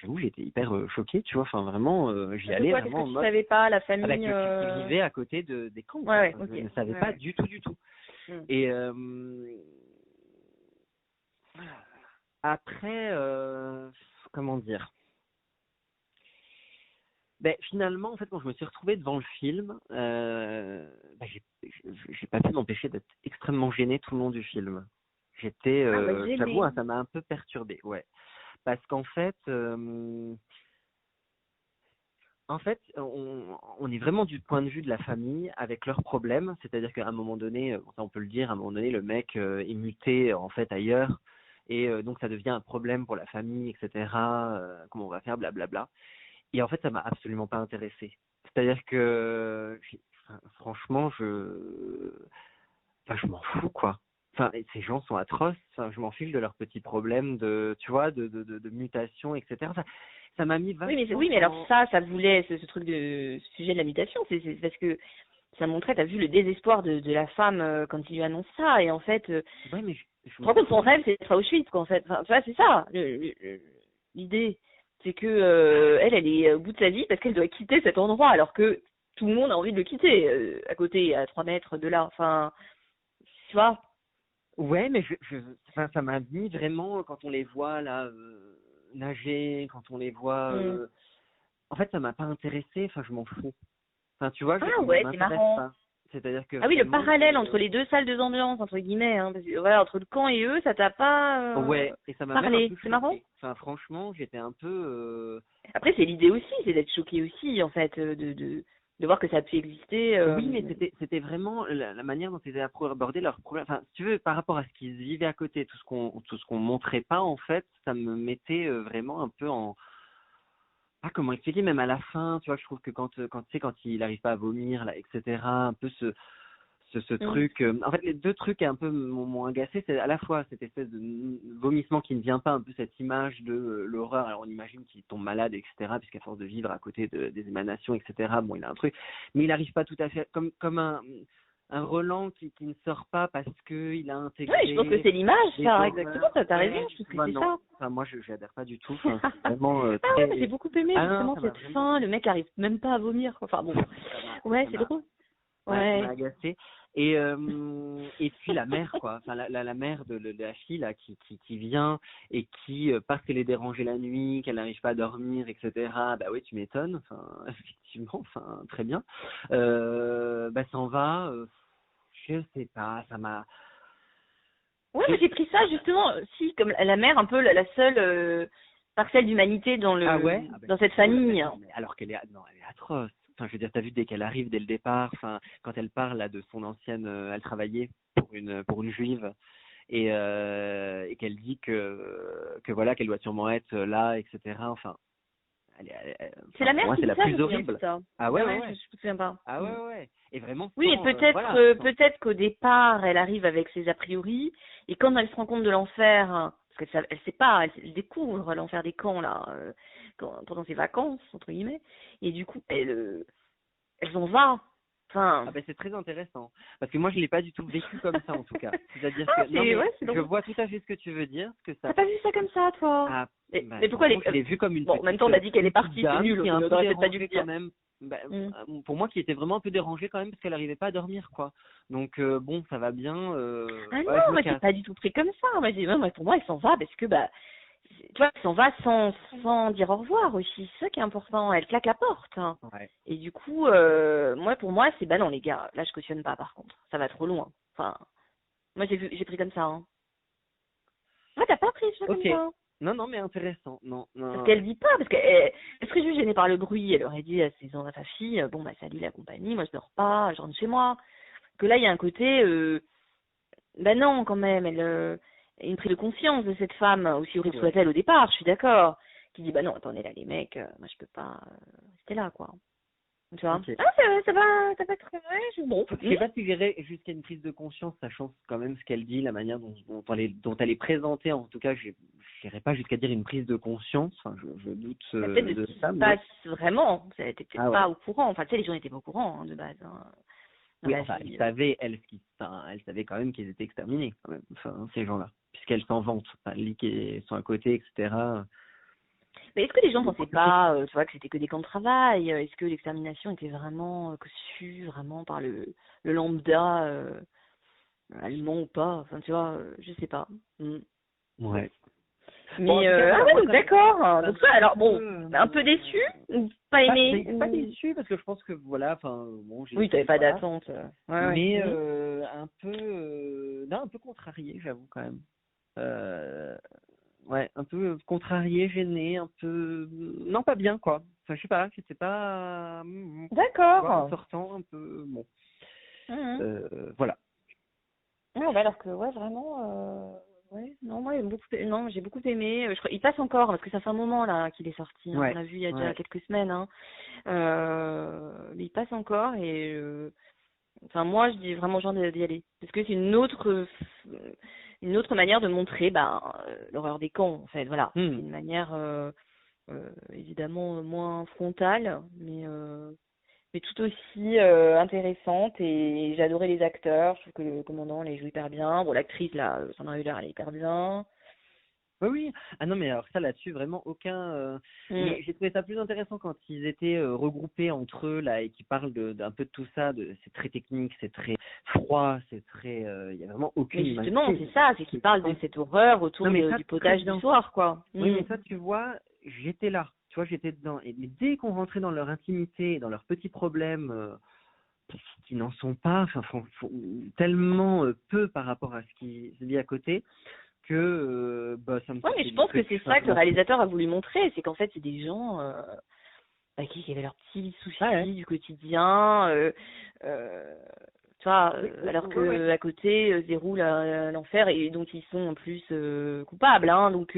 j'avoue, j'ai été hyper choqué, tu vois. Enfin, vraiment, j'y De allais quoi? Qu'est-ce vraiment que en tu mode, savais pas, la avec famille qui vivait à côté des camps, Ouais, quoi. ouais, Enfin, ok. je ne Ouais, savais pas ouais. du tout, du tout. Mm. Et après, comment dire? Ben, finalement, en fait, quand je me suis retrouvé devant le film, ben, j'ai pas pu m'empêcher d'être extrêmement gêné tout le long du film. J'étais, Ah bah j'avoue, gêné. hein, ça m'a un peu perturbé, ouais. Parce qu'en fait, on est vraiment du point de vue de la famille avec leurs problèmes. C'est-à-dire qu'à un moment donné, bon, ça on peut le dire, à un moment donné, le mec est muté en fait ailleurs. Et donc ça devient un problème pour la famille, etc. Comment on va faire, blablabla. Et en fait, ça m'a absolument pas intéressé. C'est-à-dire que, enfin, franchement, enfin, je m'en fous, quoi. Enfin, ces gens sont atroces. Enfin, je m'en fiche de leurs petits problèmes de, tu vois, de mutation, etc. Ça m'a mis vachement Oui, mais alors dans. ça voulait ce truc ce sujet de la mutation, c'est parce que ça montrait, t'as vu le désespoir de la femme quand il lui annonce ça, et en fait, Ouais, mais je me rends compte que son rêve, c'est d'être à Auschwitz, quoi, en fait. Enfin, tu vois, c'est ça, l'idée. C'est que elle est au bout de sa vie parce qu'elle doit quitter cet endroit, alors que tout le monde a envie de le quitter, à côté, à 3 mètres de là. Enfin, tu vois. ouais, mais enfin, ça m'a mis vraiment quand on les voit là nager, quand on les voit. Hmm. En fait, ça m'a pas intéressé. Enfin, je m'en fous. Enfin, tu vois, Ah ça ouais, c'est m'intéresse marrant. pas. C'est-à-dire que Ah oui, le vraiment, parallèle entre les deux salles de ambiance, entre guillemets, hein, parce que, voilà, entre le camp et eux, ça t'a pas ouais, et ça m'a même un parlé. peu C'est marrant. choqué. Enfin, franchement, j'étais un peu. Après, c'est l'idée aussi, c'est d'être choqué aussi, en fait, de voir que ça a pu exister. Oui, mais c'était vraiment la manière dont ils avaient abordé leurs problèmes. Enfin, si tu veux, par rapport à ce qu'ils vivaient à côté, tout ce qu'on montrait pas, en fait, ça me mettait vraiment un peu en. Ah, comment expliquer, même à la fin, tu vois, je trouve que quand tu sais, quand il arrive pas à vomir, là, etc., un peu ce Mm. truc. En fait, les deux trucs un peu m'ont agacé, c'est à la fois cette espèce de vomissement qui ne vient pas, un peu cette image de l'horreur. Alors on imagine qu'il tombe malade, etc., puisqu'à force de vivre à côté des émanations, etc., bon, il a un truc, mais il n'arrive pas tout à fait, comme un Roland qui ne sort pas parce qu'il a Oui, je pense que intégré c'est l'image, des ça, exactement, horreurs. t'as raison, Ouais, je pense tu que vois, c'est non. ça. Enfin, moi, je n'adhère pas du tout. Enfin, c'est vraiment Ah ouais, j'ai très. beaucoup aimé, Ah non, justement, ça m'a cette vraiment. fin, le mec arrive même pas à vomir, quoi. Enfin bon, ouais, Ça c'est m'a drôle. Ouais, ça m'a Ouais. agacé. Et puis la mère, quoi. Enfin, la mère de la fille, là, qui vient et qui, parce qu'elle est dérangée la nuit, qu'elle n'arrive pas à dormir, etc., bah oui, tu m'étonnes. Enfin, effectivement, enfin, très bien. Bah, s'en va. Je sais pas, ça m'a. Ouais, mais j'ai pris ça, justement, si, comme la mère, un peu la seule parcelle d'humanité Ah ouais? Ah ben dans c'est cette drôle. Mais famille. non, mais alors qu'elle est, non, elle est atroce. Enfin, je veux dire, t'as vu dès qu'elle arrive, dès le départ, enfin, quand elle parle là de son ancienne, elle travaillait pour une juive et qu'elle dit que voilà qu'elle doit sûrement être là, etc. Enfin, C'est la pour mère moi, qui c'est dit la ça, je plus me souviens horrible. de ça. Ah ouais, ouais, Ouais, ouais. je me souviens pas. Ah ouais, ouais. Et vraiment Oui, et sans, peut-être voilà, peut-être qu'au départ, elle arrive avec ses a priori, et quand elle se rend compte de l'enfer, parce qu'elle sait pas, elle découvre l'enfer des camps, là, pendant ses vacances, entre guillemets, et du coup, elle s'en va. Enfin, ah ben c'est très intéressant parce que moi je l'ai pas du tout vécu comme ça en tout cas. C'est-à-dire ah, que non mais c'est je drôle. vois tout à fait ce que tu veux dire, que T'as ça. pas vu ça comme ça, toi? Ah, Mais pourquoi elle je l'ai est... vu comme une Bon, en même temps, on a dit qu'elle est partie, c'est dame nul, qui est on un peu n'aurait peut-être pas dû le dérangée dire. quand même. Bah, Hmm. pour moi qui était vraiment un peu dérangée quand même parce qu'elle arrivait pas à dormir quoi. Donc bon ça va bien. Ah Ouais je non, me moi, c'est casse. pas du tout pris comme ça. Moi, pour moi, elle s'en va parce que, bah, tu vois, elle s'en va sans dire au revoir aussi. C'est ça qui est important. Elle claque la porte, hein. Ouais. Et du coup, pour moi, c'est, bah non, les gars, là, je cautionne pas, par contre. Ça va trop loin. Enfin, moi, j'ai pris comme ça, hein. Moi, t'as pas pris ça comme Ok. ça, hein. Non non mais intéressant. Non Parce non. qu'elle dit pas, parce elle serait juste gênée par le bruit. Elle aurait dit à sa fille, bon, bah, salut la compagnie, moi, je dors pas, je rentre chez moi. Que là, il y a un côté, bah non, quand même, une prise de conscience de cette femme, aussi horrible Ouais. soit-elle au départ, je suis d'accord, qui dit, bah non, attendez, là, les mecs, moi, je peux pas rester là, quoi. Tu vois? Ok. Ah, ça va être vrai, bon. Je sais pas si j'irai jusqu'à une prise de conscience, sachant quand même ce qu'elle dit, la manière dont elle est présentée. En tout cas, je n'irai pas jusqu'à dire une prise de conscience. Enfin, je doute Peut-être de de ce qui ça, se mais passe vraiment. Elle était peut-être ah ouais. pas au courant. Enfin, tu sais, les gens n'étaient pas au courant, hein, de base, hein, dans Oui, la enfin, vie. elle savait quand même qu'ils étaient exterminés, quand même, enfin, ces gens-là, puisqu'elle s'en vante. Enfin, les qui sont à côté, etc. Mais est-ce que les gens pensaient pas, tu vois, que c'était que des camps de travail? Est-ce que l'extermination était vraiment conçue vraiment par le lambda allemand ou pas? Enfin, tu vois, je sais pas. Mm. Ouais. Mais Bon, en tout cas, voilà, ah ouais, moi, donc quand d'accord. ça Donc m'a ça, alors bon, un peu euh, déçu ou pas aimé pas ou... déçu, parce que je pense que, voilà, enfin, bon, Oui, t'avais pas voilà. d'attente. Ouais, ouais. Mais Mhm. non, un peu contrarié, j'avoue, quand même. Ouais, un peu contrarié, gêné, un peu... Non, pas bien, quoi. Enfin, je sais pas, c'était pas... Tu vois, en D'accord. sortant, un peu... Bon. Mhm. Voilà. Ouais, bah alors que ouais, vraiment, ouais, non, moi non, j'ai beaucoup aimé. Je crois, il passe encore parce que ça fait un moment là qu'il est sorti. Hein. On Ouais, l'a vu il y a déjà ouais. quelques semaines. Hein. Mais il passe encore et enfin moi je dis vraiment aux gens d'y aller parce que c'est une autre manière de montrer l'horreur des camps en fait. Voilà, c'est Hmm. une manière évidemment moins frontale, mais tout aussi intéressante et j'ai adoré les acteurs. Je trouve que le commandant les joue hyper bien. Bon, l'actrice là, Sandra Hüller, elle est hyper bien. Oui, oui. Ah non, mais alors ça là-dessus, vraiment aucun. Mm. Mais j'ai trouvé ça plus intéressant quand ils étaient regroupés entre eux là et qui parlent d'un peu de tout ça. C'est très technique, c'est très froid, c'est très. Il y a vraiment Mais aucune justement, humanité. c'est ça, c'est qu'ils parlent de cette horreur autour Non, mais ça, du très potage du bien. soir, quoi. Oui, Mm. mais ça, tu vois, j'étais là. Tu vois, j'étais dedans. Et mais dès qu'on rentrait dans leur intimité, dans leurs petits problèmes qui n'en sont pas, enfin, tellement peu par rapport à ce qui se vit à côté, que bah, ça me Ouais, mais sortait je du pense que truc. c'est Enfin, ça que le réalisateur a voulu montrer, c'est qu'en fait, c'est des gens qui avaient leurs petits ah ouais. soucis du quotidien, euh, tu vois, Oui, alors ouais, ouais. que à côté se déroule l'enfer et donc ils sont en plus coupables, hein, donc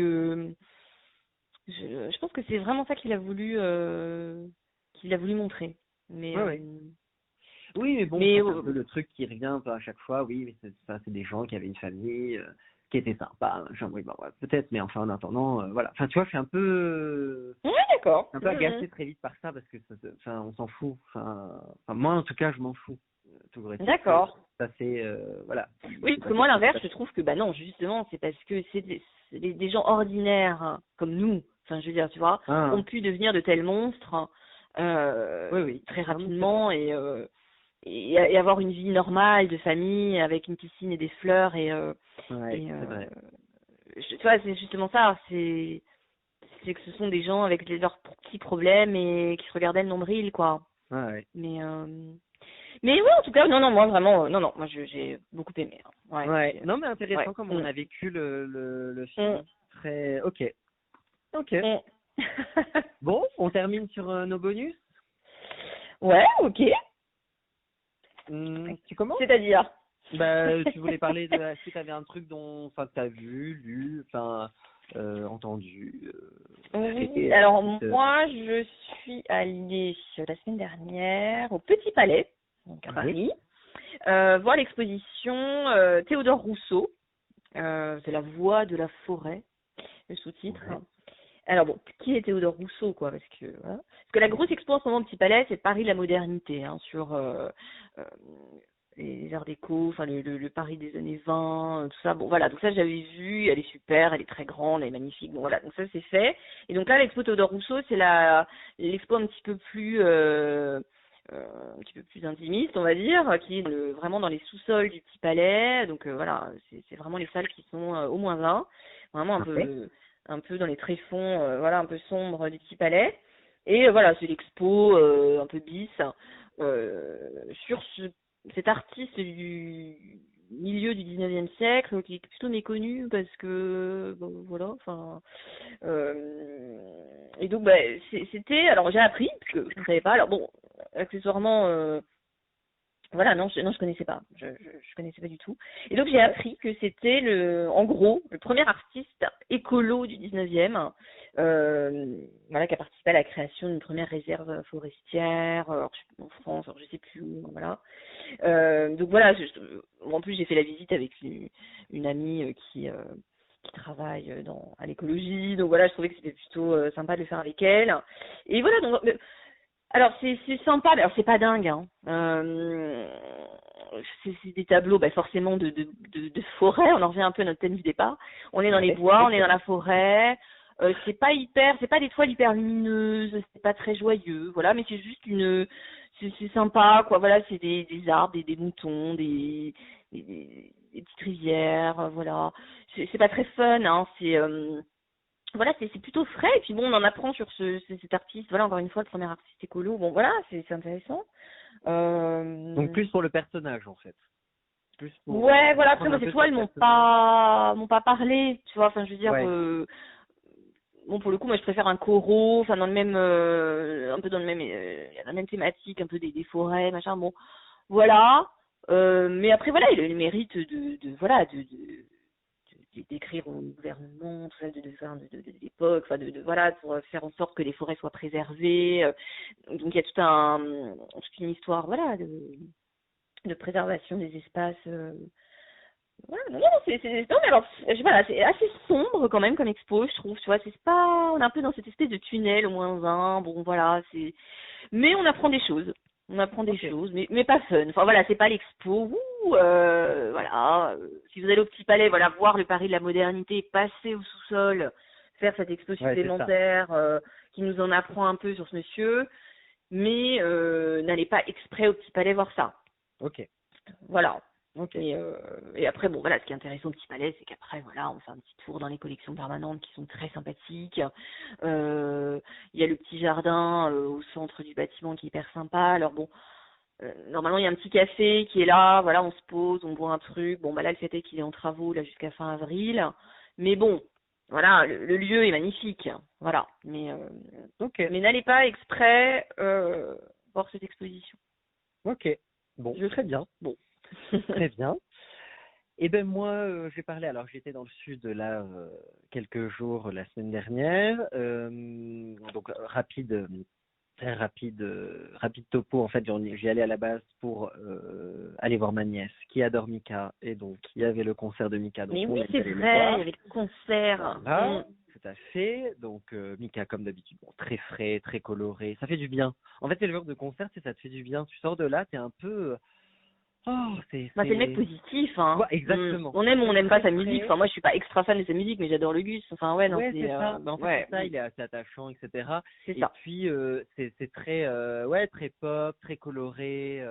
je pense que c'est vraiment ça qu'il a voulu montrer. Mais Ouais, ouais. Oui, mais bon, mais ça, c'est un peu le truc qui revient un peu à chaque fois. Oui, mais c'est des gens qui avaient une famille, qui étaient sympas. Machin. Oui, bah, ouais, peut-être, mais enfin, en attendant, voilà. Enfin, tu vois, je suis ouais, d'accord. un peu agacé très vite par ça parce que, enfin, on s'en fout. Enfin, moi, en tout cas, je m'en fous. Tout vrai. D'accord. Ça, c'est, voilà. Oui, parce que moi, l'inverse, je trouve que, bah non, justement, c'est parce que c'est des gens ordinaires, hein, comme nous, enfin, je veux dire, tu vois, Ah, ont pu devenir de tels monstres oui, oui. très Non, mais c'est vrai. rapidement et avoir une vie normale de famille avec une piscine et des fleurs Ouais, et c'est vrai. tu vois, c'est justement ça, c'est que ce sont des gens avec leurs petits problèmes et qui se regardaient le nombril, quoi. Ouais, ouais. Mais mais oui, en tout cas, non, non, moi vraiment, non, non, moi j'ai beaucoup aimé. Hein. Ouais, Ouais. Non, mais ouais. intéressant comme on a vécu le Mm. film. Très, ok. Ok. Mm. Bon, on termine sur nos bonus. Ouais, ok. Tu commences? C'est-à-dire? Tu voulais parler de, est-ce que tu avais un truc dont, enfin, que tu as vu, lu, enfin, entendu, Oui, fait, alors qui te- moi, je suis allée la semaine dernière au Petit Palais, donc à Oui. Paris, voir l'exposition Théodore Rousseau, c'est La Voix de la forêt, le sous-titre. Ouais. Alors bon, qui est Théodore Rousseau, quoi, parce que voilà. Parce que la grosse expo en ce moment au Petit Palais, c'est Paris la modernité, hein, sur euh, les arts déco, enfin le Paris des années 20, tout ça. Bon voilà, donc ça j'avais vu, elle est super, elle est très grande, elle est magnifique. Bon voilà, donc ça c'est fait. Et donc là l'expo Théodore Rousseau, c'est l'expo un petit peu plus un petit peu plus intimiste, on va dire, qui est vraiment dans les sous-sols du Petit Palais. Donc voilà, c'est vraiment les salles qui sont au moins 20, vraiment Ouais. un peu dans les tréfonds, voilà, un peu sombres du Petit Palais. Et voilà, c'est l'expo un peu bis sur cet artiste du milieu du 19e siècle qui est plutôt méconnu parce que bon, voilà, enfin et donc bah, c'était, alors j'ai appris parce que je ne savais pas, alors bon, accessoirement voilà, non, je connaissais pas. Je connaissais pas du tout. Et donc j'ai Ouais. appris que c'était en gros, le premier artiste écolo du 19e, voilà, qui a participé à la création d'une première réserve forestière, en France, alors je sais plus où, voilà. Donc voilà, en plus j'ai fait la visite avec une amie qui travaille à l'écologie, donc voilà, je trouvais que c'était plutôt sympa de le faire avec elle. Et voilà, donc alors c'est sympa, mais alors c'est pas dingue, hein. C'est des tableaux, bah, forcément de forêt. On en revient un peu à notre thème du départ. On est dans les Ouais. bois, on est dans la forêt. C'est pas des toiles hyper lumineuses, c'est pas très joyeux, voilà, mais c'est juste c'est sympa, quoi. Voilà, c'est des arbres, des moutons, des petites rivières, voilà. C'est pas très fun, hein. Voilà, c'est plutôt frais, et puis bon, on en apprend sur cet artiste, voilà, encore une fois, le premier artiste écolo, bon, voilà, c'est intéressant. Donc Euh... plus pour le personnage en fait, plus pour Ouais, voilà, après, prendre moi, un ces peu sur toiles le personnage. m'ont pas parlé, tu vois, enfin, je veux dire, Ouais. bon, pour le coup, moi, je préfère un coraux, enfin, dans le même, un peu dans le même, la même thématique, un peu des forêts, machin, bon, voilà. Mais après, voilà, il a eu le mérite voilà, d'écrire au gouvernement, tout ça, de faire de l'époque, enfin voilà, pour faire en sorte que les forêts soient préservées. Donc il y a toute une histoire, voilà, de préservation des espaces. Voilà, non, non, mais alors, voilà, c'est assez sombre quand même comme expo, je trouve, tu vois, c'est pas, on est un peu dans cette espèce de tunnel au moins un, bon voilà, mais on apprend des choses. On apprend des Ok. choses, mais pas fun. Enfin voilà, c'est pas l'expo. Voilà. Si vous allez au Petit Palais, voilà, voir le Paris de la modernité, passer au sous-sol, faire cette expo Ouais, c'est ça. supplémentaire qui nous en apprend un peu sur ce monsieur, mais n'allez pas exprès au Petit Palais voir ça. Ok. Voilà. Ok. Et après, bon, voilà, ce qui est intéressant au Petit Palais, c'est qu'après, voilà, on fait un petit tour dans les collections permanentes qui sont très sympathiques. Il y a le petit jardin au centre du bâtiment qui est hyper sympa. Alors bon, normalement, il y a un petit café qui est là, voilà, on se pose, on boit un truc. Bon, bah là, le fait est qu'il est en travaux, là, jusqu'à fin avril. Mais bon, voilà, le lieu est magnifique. Voilà. Ok. Mais n'allez pas exprès voir cette exposition. Ok. Bon, Je très trouve. bien. Bon. Très bien. Eh ben moi, j'ai parlé. Alors j'étais dans le sud là quelques jours la semaine dernière. Donc très rapide, rapide topo. En fait, j'y allais à la base pour aller voir ma nièce qui adore Mika et donc il y avait le concert de Mika, donc Mais on oui, est c'est allé le vrai, il y voir. avait le concert. Voilà, tout à fait. Donc Mika comme d'habitude, bon, très frais, très coloré. Ça fait du bien. En fait, c'est le genre de concert, ça te fait du bien. Tu sors de là, t'es un peu, oh, Bah, c'est le mec positif, hein. ouais, exactement. On aime ou on Très n'aime pas très sa musique. frais. Enfin, moi, je suis pas extra fan de sa musique, mais j'adore le Gus. Enfin, ouais, non, Ouais, c'est ça. Ben, en fait, ouais, c'est ça. Il est assez attachant, etc. c'est Et ça. puis, c'est très, ouais, très pop, très coloré.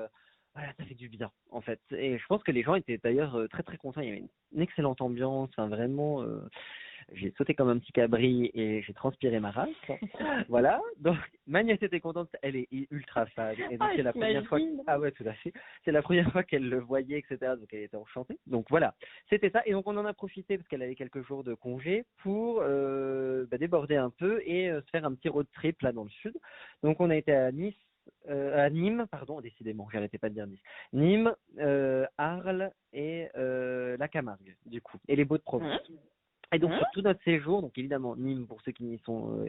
Voilà, ça fait du bien, en fait. Et je pense que les gens étaient d'ailleurs très, très contents. Il y avait une excellente ambiance. Enfin, vraiment, j'ai sauté comme un petit cabri et j'ai transpiré ma race. Voilà. Donc, ma nièce était contente. Elle est ultra fan. Et donc, Ah, c'est la première fois. j'imagine. Ah ouais, tout à fait. C'est la première fois qu'elle le voyait, etc. Donc, elle était enchantée. Donc, voilà. C'était ça. Et donc, on en a profité parce qu'elle avait quelques jours de congé pour déborder un peu et se faire un petit road trip là dans le sud. Donc, on a été à Nîmes, pardon, décidément, j'arrêtais pas de dire Nice. Nîmes, Arles la Camargue, du coup, et les Baux-de-Provence. Et donc sur tout notre séjour, donc évidemment Nîmes pour ceux qui n'y sont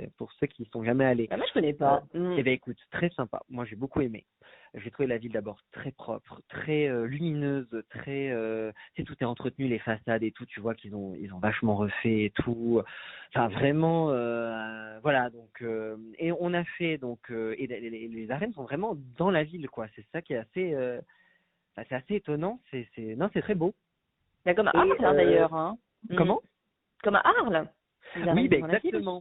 jamais allés. Moi je connais pas. Eh bien écoute, très sympa. Moi j'ai beaucoup aimé. J'ai trouvé la ville d'abord très propre, très lumineuse, très tout est entretenu, les façades et tout. Tu vois qu'ils ont vachement refait et tout. Enfin vraiment voilà donc et on a fait donc et les arènes sont vraiment dans la ville quoi. C'est ça qui est assez c'est assez étonnant. C'est très beau. Comme à Arles d'ailleurs. Hein. Comment? Comme à Arles. Oui, exactement.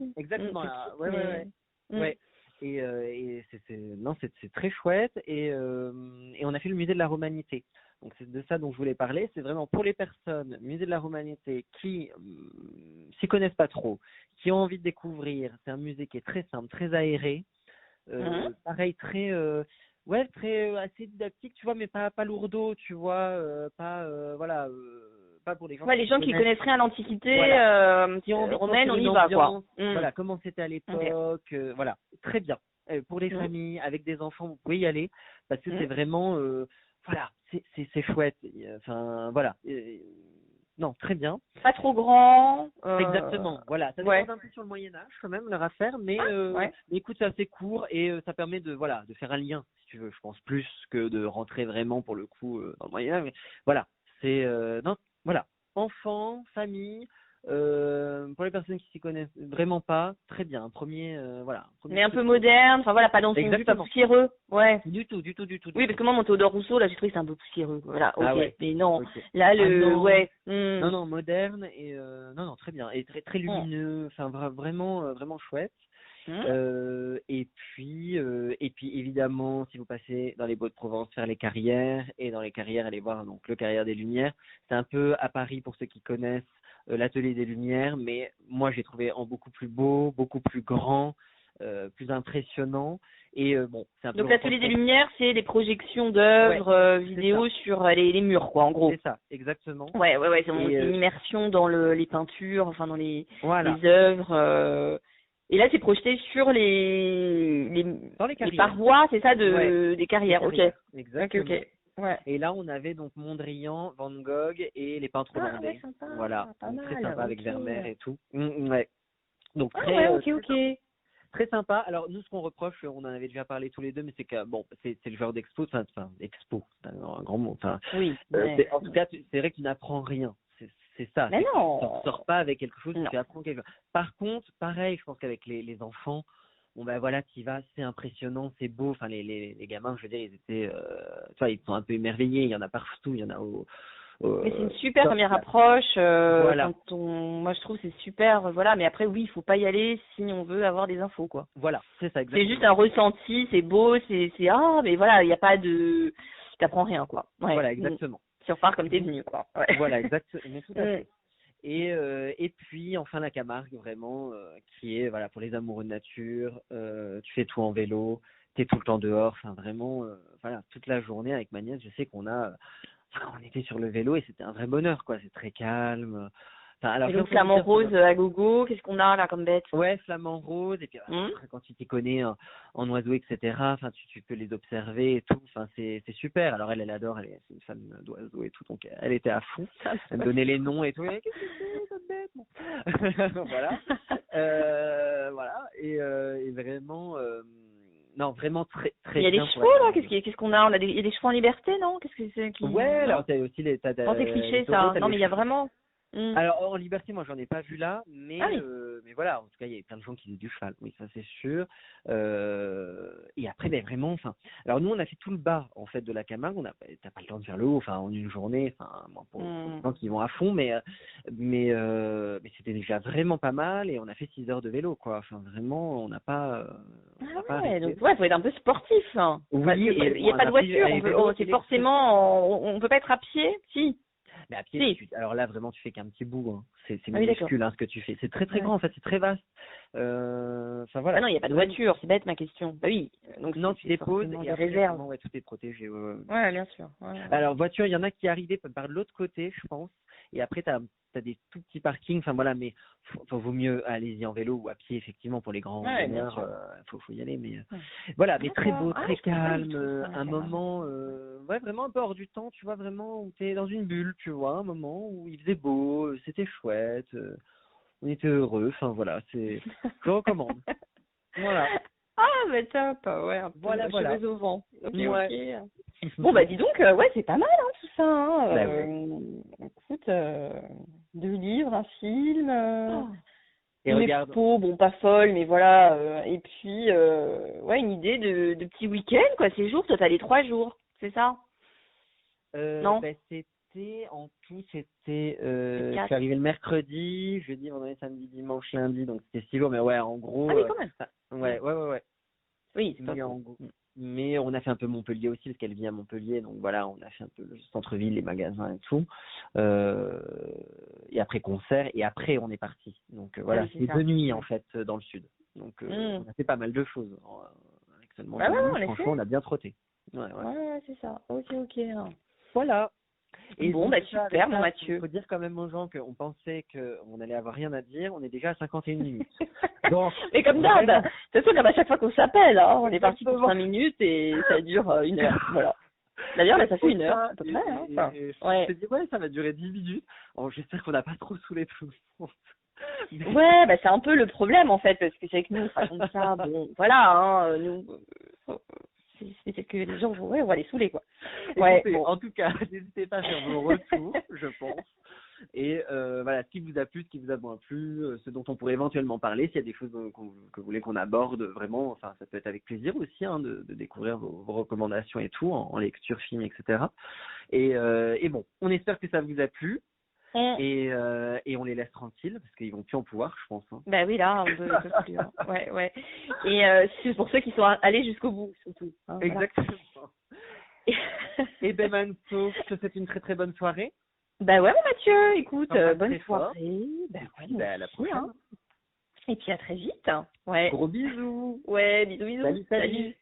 Ouais. Et c'est très chouette et on a fait le musée de la Romanité. Donc c'est de ça dont je voulais parler. C'est vraiment pour les personnes, musée de la Romanité, qui s'y connaissent pas trop, qui ont envie de découvrir. C'est un musée qui est très simple, très aéré. Pareil, très assez didactique, tu vois, mais pas lourdeau, tu vois, pas pour les gens. Les gens qui connaissent rien à l'Antiquité, qui ont romaine, on y va, quoi. Voilà, comment c'était à l'époque, voilà, très bien. Pour les familles, avec des enfants, vous pouvez y aller, parce que c'est vraiment, voilà, c'est chouette. Enfin, voilà. Non, très bien. Pas trop grand. Exactement, voilà. Ça dépend un peu sur le Moyen-Âge, quand même, leur affaire, mais écoute, c'est assez court et ça permet de faire un lien, si tu veux, je pense, plus que de rentrer vraiment, pour le coup, dans le Moyen-Âge. Mais voilà, c'est, voilà, enfants, famille, pour les personnes qui s'y connaissent vraiment pas, très bien. Premier mais un peu moderne, enfin voilà, pas dans son but, pas poussiéreux. Ouais. Du tout. Oui, parce que moi, mon Théodore Rousseau, là, j'ai trouvé que c'est un peu poussiéreux. Voilà, ok. Mais non, là, Non, moderne et non, très bien. Et très, très lumineux, enfin, vraiment chouette. Et puis évidemment, si vous passez dans les Baux-de-Provence, faire les carrières, et dans les carrières, aller voir donc le Carrière des Lumières. C'est un peu à Paris, pour ceux qui connaissent, l'Atelier des Lumières, mais moi j'ai trouvé en beaucoup plus beau, beaucoup plus grand, plus impressionnant. Et c'est un peu. Donc l'Atelier des Lumières, c'est des projections d'œuvres vidéo sur les murs, quoi, en gros. C'est ça, exactement. Ouais, c'est une immersion dans les peintures, enfin dans les œuvres. Et là, c'est projeté sur les parois, c'est ça, des carrières. Ok. Exactement. Ok. Ouais. Et là, on avait donc Mondrian, Van Gogh et les peintres hollandais. Sympa, voilà, très sympa avec Vermeer et tout. Donc très sympa. Alors nous, ce qu'on reproche, on en avait déjà parlé tous les deux, mais c'est que c'est le genre d'expo, expo, c'est un grand mot. Oui. En tout cas, c'est vrai que tu n'apprends rien. C'est ça. Mais non. Tu ne sors pas avec quelque chose, tu apprends quelque chose. Par contre, pareil, je pense qu'avec les enfants, tu y vas, c'est impressionnant, c'est beau. Enfin, les gamins, je veux dire, ils étaient, ils sont un peu émerveillés. Il y en a partout, il y en a mais c'est une super première approche. Moi, je trouve que c'est super. Voilà, mais après, oui, il faut pas y aller si on veut avoir des infos, quoi. Voilà, c'est ça, exactement. C'est juste un ressenti, c'est beau, mais voilà, il n'y a pas de, t'apprends rien, quoi. Ouais. Voilà, exactement. Tu repars comme t'es venu, quoi. Ouais. Voilà, exactement. Mais tout à fait. Et puis enfin la Camargue, vraiment, qui est pour les amoureux de nature. Tu fais tout en vélo, t'es tout le temps dehors. Enfin vraiment, toute la journée avec ma nièce, je sais qu'on était sur le vélo et c'était un vrai bonheur, quoi. C'est très calme. Alors, et donc flamant rose à gogo, qu'est-ce qu'on a là comme bête? Ouais, flamant rose, et puis après, quand tu t'y connais en oiseaux, etc., tu peux les observer et tout, c'est super. Alors elle adore, c'est une fan d'oiseaux et tout, donc elle était à fond, elle me donnait les noms et tout, qu'est-ce que c'est cette bête? Voilà. Voilà, et vraiment, non, vraiment très, très bien. Il y a des chevaux là, qu'est-ce qu'on a? Il y a des chevaux en liberté, non? Qu'est-ce que c'est qui... Ouais, alors t'as aussi les... c'est cliché ça, non mais il y a vraiment... Alors en liberté, moi j'en ai pas vu là, mais voilà, en tout cas il y a plein de gens qui faisaient du cheval, oui ça c'est sûr. Et après vraiment, alors nous on a fait tout le bas en fait de la Camargue, t'as pas le temps de faire le haut, en une journée, pour les gens qui vont à fond, mais c'était déjà vraiment pas mal et on a fait 6 heures de vélo quoi, vraiment on n'a pas. Donc faut être un peu sportif. Oui, il y a pas de voiture, c'est forcément, on peut pas être à pied, si. Mais à pied, alors là vraiment tu fais qu'un petit bout, c'est minuscule ce que tu fais, c'est très très grand en fait, c'est très vaste, Enfin voilà. Ah non, il n'y a pas de voiture, c'est bête ma question. Bah oui, donc Non, tu c'est déposes forcément et des après, réserves. vraiment, ouais, tout est protégé. Ouais, ouais. Ouais, bien sûr. Ouais. Alors, voiture, il y en a qui arrivaient par l'autre côté, je pense. Et après, tu as des tout petits parkings. Enfin, voilà, mais vaut mieux allez-y en vélo ou à pied, effectivement, pour les grands Ouais, bien honneurs. sûr. Faut y aller. Mais Ouais. voilà, mais très D'accord. beau, Ah, très je connais pas du calme. tout ça, Un quand même. moment, ouais, vraiment un peu hors du temps, tu vois, vraiment où tu es dans une bulle, tu vois. Un moment où il faisait beau, c'était chouette. On était heureux. Enfin, voilà, je recommande. Voilà. Ah, bah top, ouais, un peu Voilà, voilà. cheveux au vent. Ok, Ouais. ok. Bon, bah dis donc, ouais, c'est pas mal, hein, tout ça. Hein. Bah ouais. Écoute, 2 livres, un film, Et une regarde, expo, bon, pas folle, mais voilà. Et puis, ouais, une idée de petit week-end, quoi, ces jours. Toi, t'as les 3 jours, c'est ça? Non? ben, c'était, C'est je 4. suis arrivé le mercredi, jeudi, vendredi, samedi, dimanche, lundi, donc c'était 6 jours, mais ouais, en Ah gros, oui, quand même. ouais, ouais, ouais, ouais. Oui, c'est pas Mais faux. mais on a fait un peu Montpellier aussi, parce qu'elle vit à Montpellier, donc voilà, on a fait un peu le centre-ville, les magasins et tout. Euh, et après concert, et après on est parti. Donc Ah voilà, oui, c'est c'est ça. 2 nuits en fait dans le sud. Donc Mm. on a fait pas mal de choses. Avec seulement Bah deux ouais, nuits, en effet. franchement, on a bien trotté. Ouais, ouais. Ouais, c'est ça. Ok, ok. Voilà. Et Bon, donc, bah ça, avec super, mon ça, il Mathieu. faut dire quand même aux gens qu'on pensait qu'on allait avoir rien à dire. On est déjà à 51 minutes. Donc, Mais comme d'hab, vraiment, c'est sûr comme à chaque fois qu'on s'appelle, hein, on est parti pour exactement. 5 minutes et ça dure 1 heure. Voilà. D'ailleurs, là, ça fait 1 heure, Ça, à peu près. Hein, enfin, et je ouais. me dit, ouais, ça va durer 10 minutes. Bon, j'espère qu'on n'a pas trop saoulé tout le monde. Mais- Ouais, bah c'est un peu le problème en fait, parce que c'est que nous, on se raconte ça, bon, voilà, hein, nous, c'est peut-être que les gens vont, ouais, on va les saouler, quoi. Ouais, Écoutez, bon. en tout cas, n'hésitez pas à faire vos retours, je pense. Et voilà, ce qui vous a plu, ce qui vous a moins plu, ce dont on pourrait éventuellement parler, s'il y a des choses que vous voulez qu'on aborde, vraiment, enfin, ça peut être avec plaisir aussi hein, de découvrir vos recommandations et tout, en lecture, film, etc. Et bon, on espère que ça vous a plu. Mm. Et on les laisse tranquilles parce qu'ils vont plus en pouvoir, je pense. Hein. Bah oui, là, on peut plus, hein. Ouais, ouais. Et c'est pour ceux qui sont allés jusqu'au bout, surtout. Hein, voilà. Exactement. Et ben Manso, je te souhaite une très très bonne soirée. Bah ouais, mon Mathieu, écoute, T'embrasse bonne très fort. soirée. Bah Et ouais, puis, moi à la aussi, prochaine. hein. Et puis à très vite. Ouais. Gros bisous. Ouais, bisous, bisous. Salut, salut.